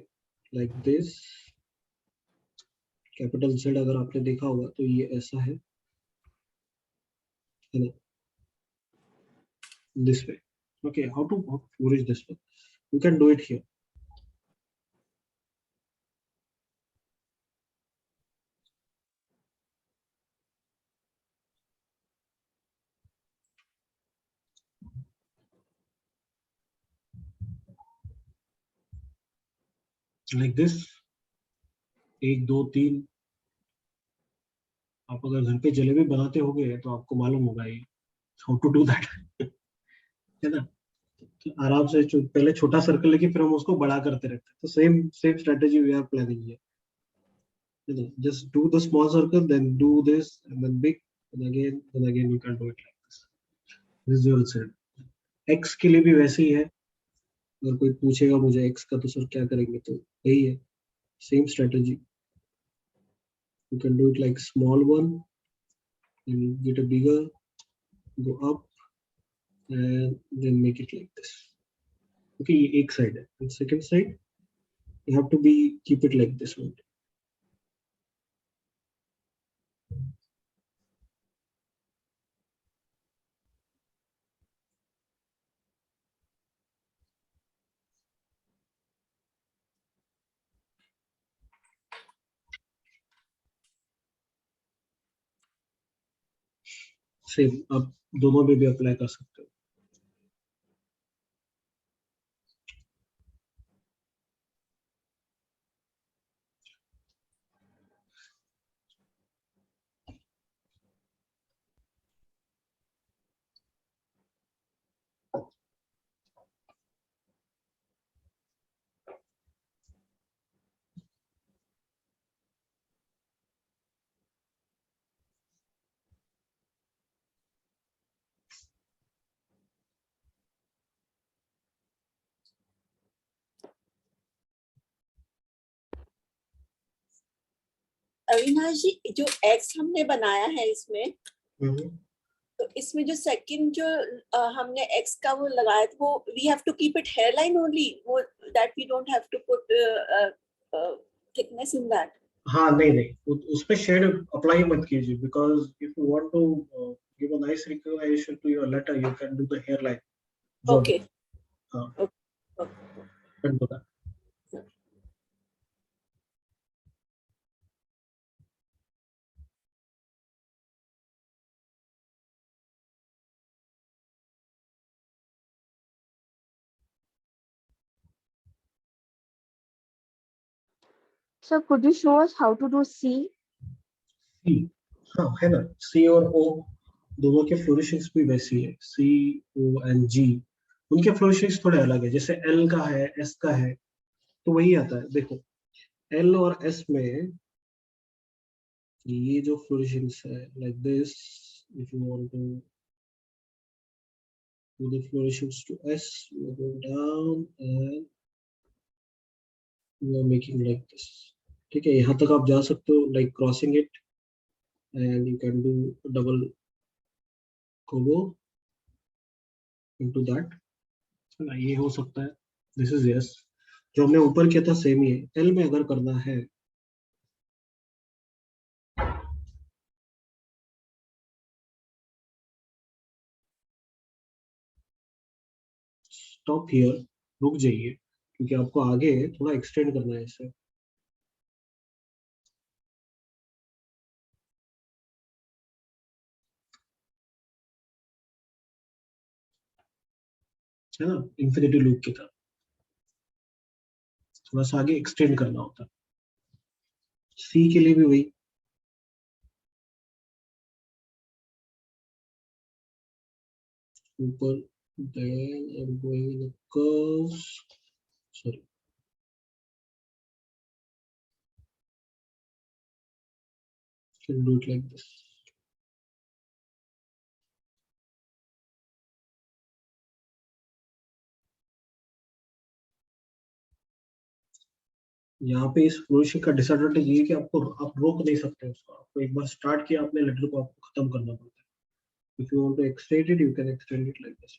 लाइक दिस, कैपिटल जेड अगर आपने देखा होगा तो ये ऐसा है ना, this way. Okay, how to flourish this one? You can do it here. Like this, 1 2 3. आप अगर घर पे जलेबी बनाते होगे तो आपको मालूम होगा ये how to do that. है ना, तो आराम से पहले छोटा सर्कल लेके फिर हम उसको बड़ा करते रहते हैं. तो same strategy we are planning here. Just do the small circle, then do this, and then big, and again you can do it like this. Visual set. X के लिए भी वैसे ही है. अगर कोई पूछेगा मुझे X का तो सर क्या करेंगे, तो यही है, same strategy. You can do it like small one and get a bigger, go up and then make it like this. Okay, ये एक side है, and second side you have to be keep it like this one. Same आप दोनों में भी apply कर सकते हो. अविनाश जी, जो एक्स हमने बनाया है इसमें, हम्म। तो इसमें जो सेकंड जो हमने एक्स का वो लगाया था, वो we have to keep it hair line only, वो that we don't have to put thickness in that. हाँ नहीं नहीं, उस पे शेड अप्लाई मत कीजिए, because if you want to give a nice recognition to your letter, you can do the hair line. Okay. हाँ, Okay. Can do that. So could you show us how to do C? C, हाँ है ना, सी और ओ दोनों के फ्लोरिशिंग्स भी वैसी है. सी, ओ एंड जी, उनके फ्लोरिशिंग्स थोड़े अलग है. जैसे एल का है, एस का है, तो वही आता है. देखो एल और एस में ये जो फ्लोरिशिंग्स है like this, if you want to do the flourishes to S, you go down and you are making like this. ठीक है, यहाँ तक आप जा सकते हो, like crossing it, and you can do double combo into that. है ना, ये हो सकता है. This is yes. जो हमने ऊपर किया था सेम ही है. L में अगर करना है, stop here, रुक जाइए, क्योंकि आपको आगे थोड़ा एक्सटेंड करना है इसे. है ना, इंफिनिटी लूप की तरह थोड़ा सा आगे एक्सटेंड करना होता है. सी के लिए भी वही. ऊपर, then I'm going in the curves. Sorry. Can do it like this. यहाँ पे इस फ्लोरिशिंग का डिसएडवांटेज ये है कि आपको, आप रोक नहीं सकते उसको. आपको एक बार स्टार्ट किया आपने लेटर को, आपको खत्म करना पड़ता है. If you want to extend it, you can extend it like this.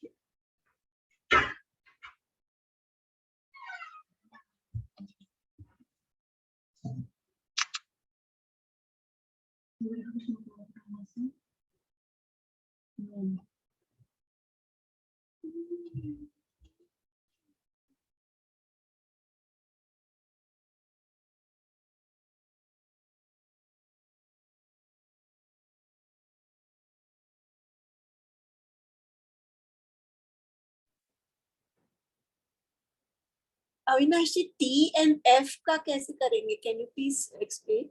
Avinash ji, T and F का कैसे करेंगे? Can you please explain?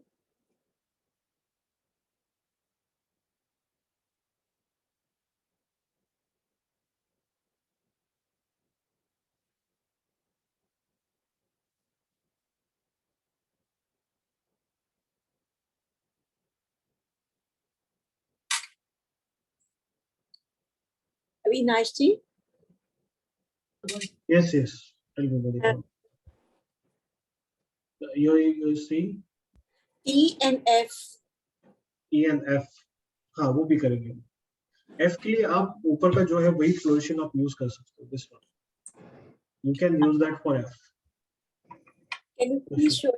Avinash ji, Yes, yes. Tell me about it. You see T and F. E and F. हाँ वो भी करेंगे. F के लिए आप ऊपर का जो है वही फ्लोरिशिंग आप यूज कर सकते हो. This one. You can use that for F. Can you please show?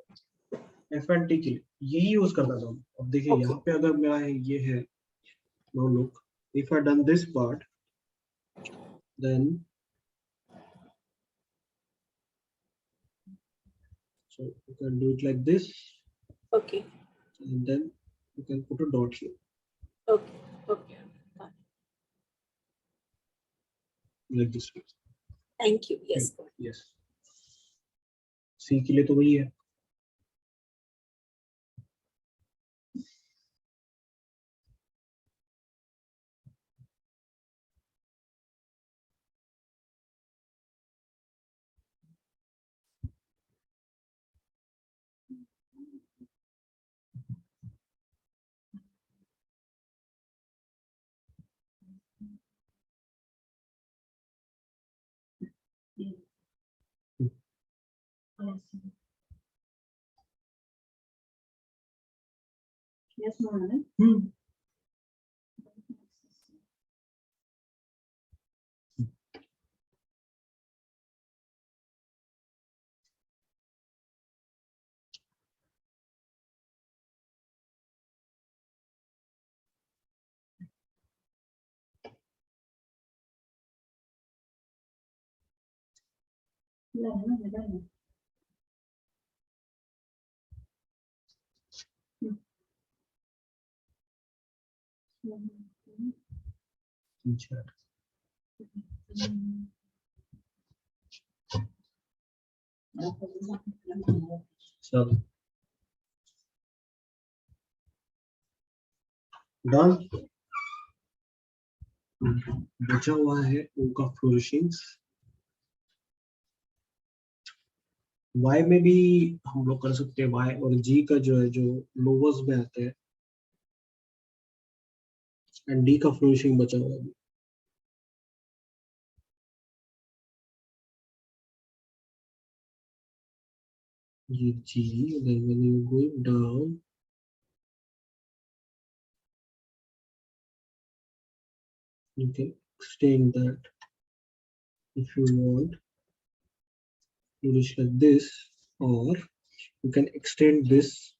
F and T के लिए यही यूज करना था. अब देखिए Okay. यहाँ पे अगर मेरा है, ये है. Now look, if I done this part, then so you can do it like this, Okay. and then you can put a dot here Okay. Okay. like this. Thank you. Yes. Yes. C के लिए तो वही है. Yes, ma'am. Chat. So done बचा हुआ है उनका फ्लोरिशिंग्स y में भी हम लोग कर सकते हैं y और g का जो है जो लोवर्स में आते हैं एंड d का फ्लोरिशिंग बचा हुआ है ये g then when you go down you can extend that if you want flourish like this or you can extend this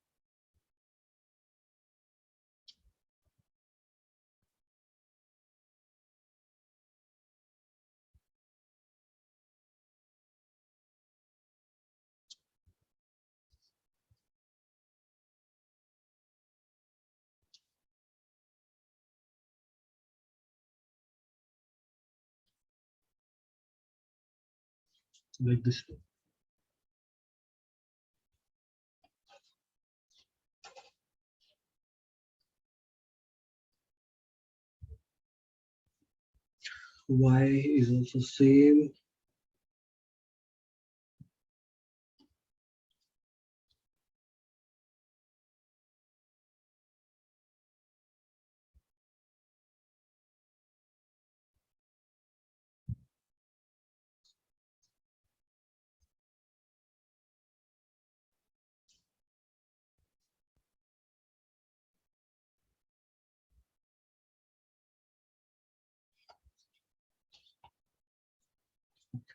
like this y is also same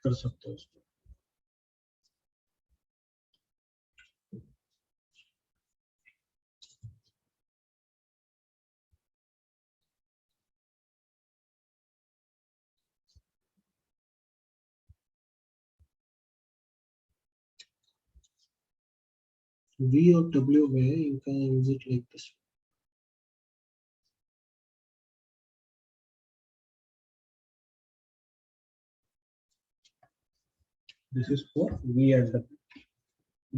कर सकते हो उसको V और W में इनका use it like this this is for V and W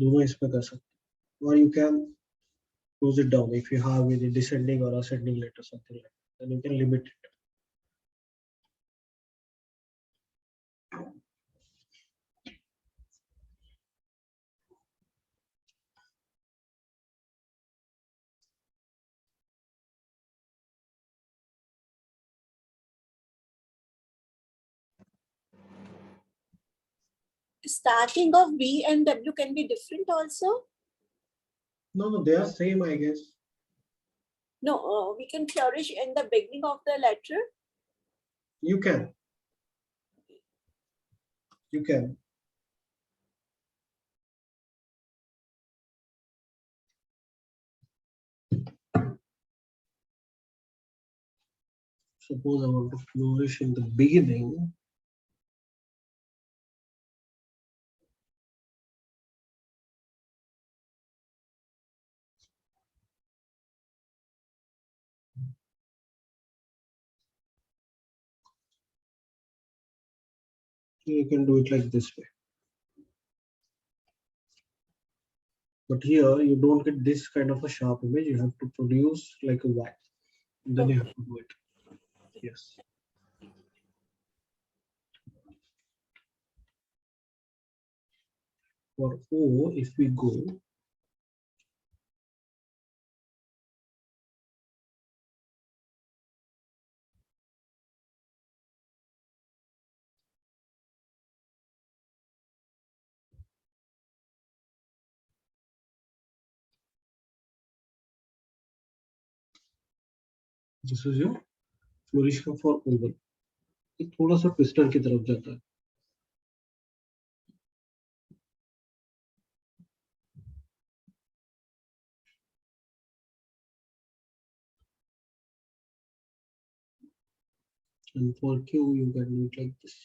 दोनों इस पे कर सकते or you can close it down if you have any descending or ascending letter something like that then you can limit it Starting of V and W can be different also. no they are same I guess No, we can flourish in the beginning of the letter. you can suppose I want to flourish in the beginning you can do it like this way but here you don't get this kind of a sharp image you have to produce like a Y then you have to do it yes for O if we go This is your flourishing for oval. ये थोड़ा सा twister की तरफ जाता है. And for Q, you can do it like this.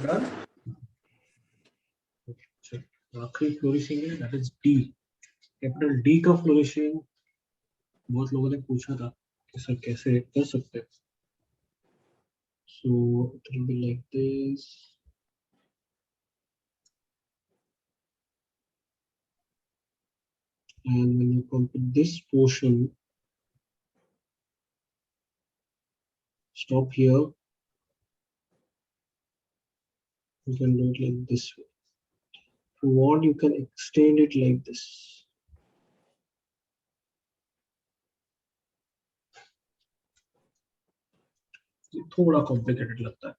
Done. So, आखिरी flourishing है, that is D. Capital D का flourishing बहुत लोगों ने पूछा था कि सर कैसे कर सकते हैं. So it will be like this. And when you come to this portion, stop here. You can do it like this way. If you want, you can extend it like this. ये थोड़ा complicated लगता है.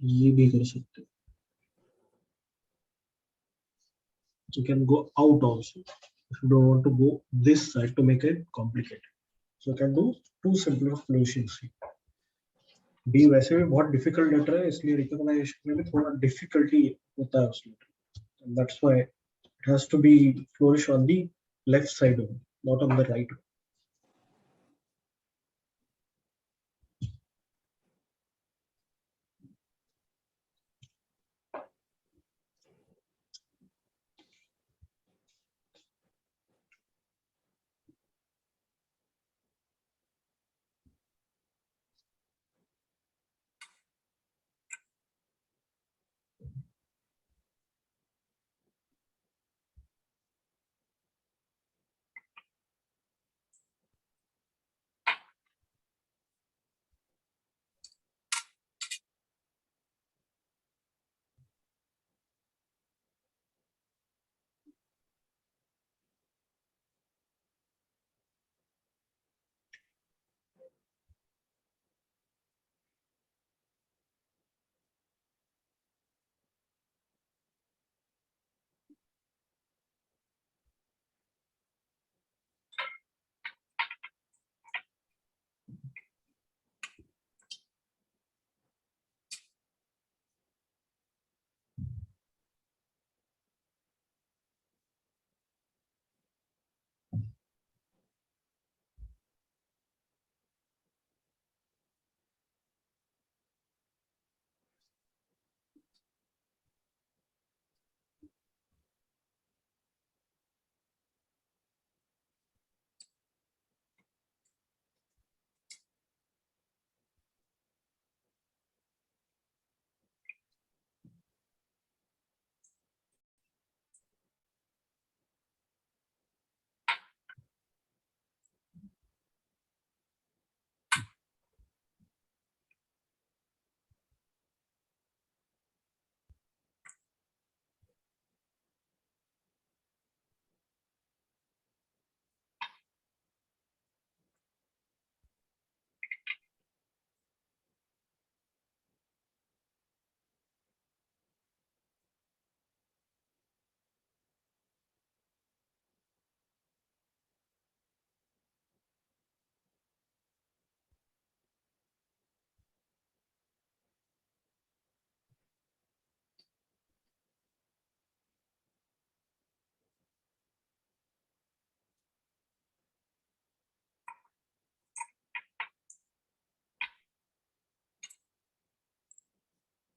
ये भी कर सकते हैं. You can go out also if you don't want to go this side to make it complicated. So you can do two simpler flourishings. D वैसे भी बहुत difficult letter है, इसलिए recognition में भी थोड़ा difficulty होता है उसमें. And that's why it has to be flourish on the left side only, not on the right.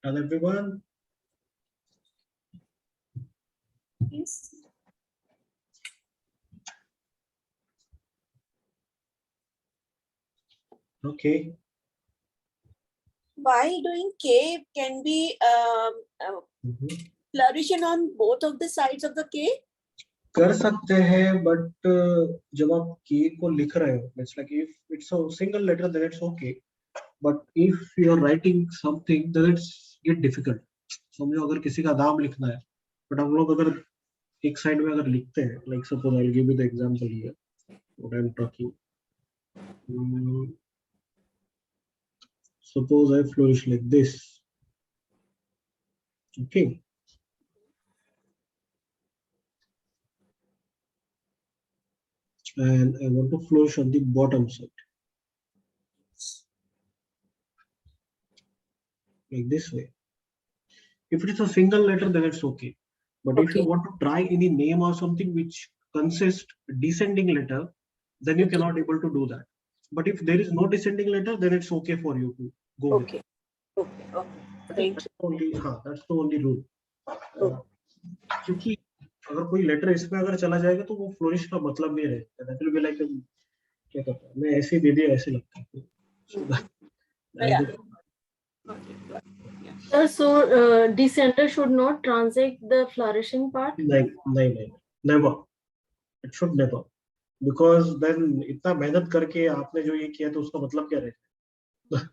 Tell everyone. Yes. Okay. While doing K can be flourishing on both of the sides of the K. कर सकते हैं, but जब आप K को लिख रहे हो, it's like if it's a single letter, then it's okay. But if you are writing something, then it's get difficult. समझो अगर किसी का नाम लिखना है, but हम लोग अगर एक साइड में अगर लिखते हैं, like suppose I'll give you the example here, what I'm talking. Suppose I flourish like this. Okay. And I want to flourish on the bottom side. Like this way. If it is a single letter, then it's okay. But if you want to try any name or something which consists descending letter, then you cannot able to do that. But if there is no descending letter, then it's okay for you to go with it. Okay. Thank you. That's the only rule. क्योंकि अगर कोई letter इसमें अगर चला जाएगा तो वो flourish का मतलब नहीं रहेगा. That will be like क्या कहते हैं, मैं ऐसे दे दिया ऐसे लगता है. So descender should not translate the flourishing part. नहीं, never. It should never. Because then इतना मेहनत करके आपने जो ये किया तो उसका मतलब क्या रहेगा.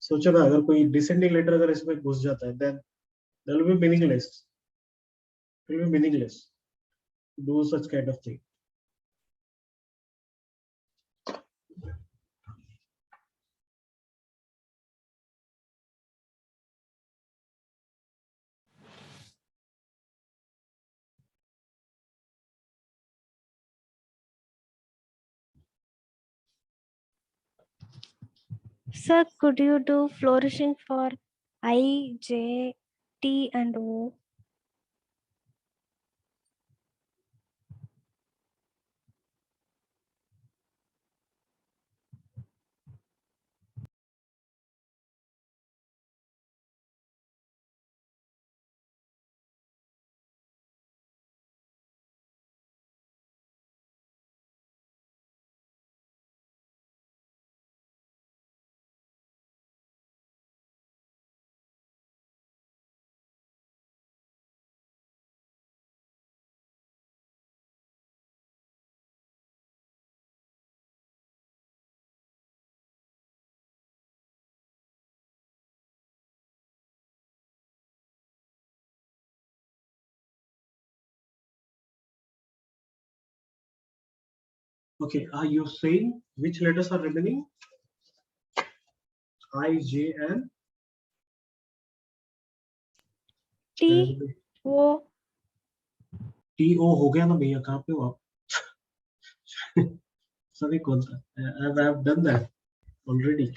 सोचो ना, अगर कोई डिसेंडिंग लेटर अगर इसमें घुस जाता है, then that will be meaningless. It will be meaningless to do such kind of thing. Sir, could you do flourishing for I, J, T, and O? Okay, are you saying which letters are remaining? I, J, and T, O. T, O हो गया ना भैया, कहाँ पे हो आप? सभी कौन सा? I have done that already.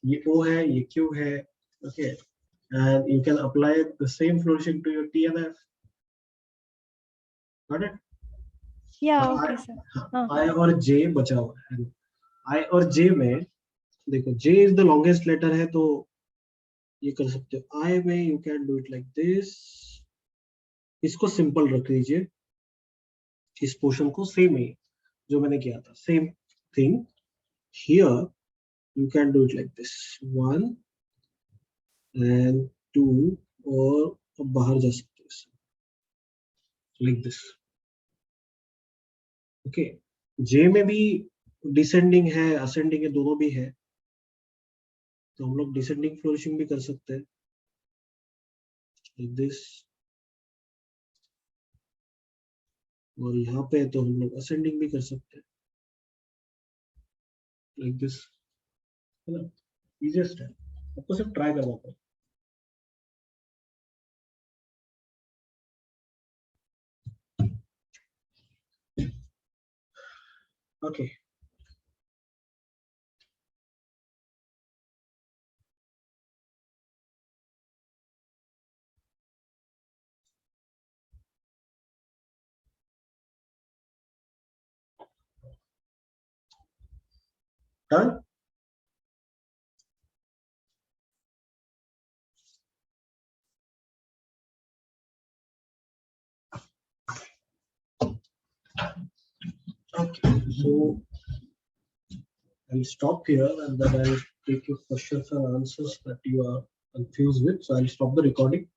ये O है, ये Q है. Okay, and you can apply the same flourishing to your T and F. Got it? Yeah, okay, sir. I और J बचा हुआ है. I और J में देखो, J is the longest letter है, तो ये कर सकते हो. I में you can do it like this. इसको सिंपल रख लीजिए, इस पोर्शन को सेम ही जो मैंने किया था, same thing. Here you can do it like this, 1 and 2, और अब बाहर जा सकते हो like this. Okay, J में भी डिसेंडिंग है, असेंडिंग है, दोनों भी है, तो हम लोग डिसेंडिंग फ्लोरिशिंग भी कर सकते हैं like this. और यहाँ पे तो हम लोग असेंडिंग भी कर सकते हैं like this. है ना, easiest है, आपको सिर्फ ट्राई करना पड़ेगा. Okay. Done? Okay, so I'll stop here and then I'll take your questions and answers that you are confused with. So I'll stop the recording.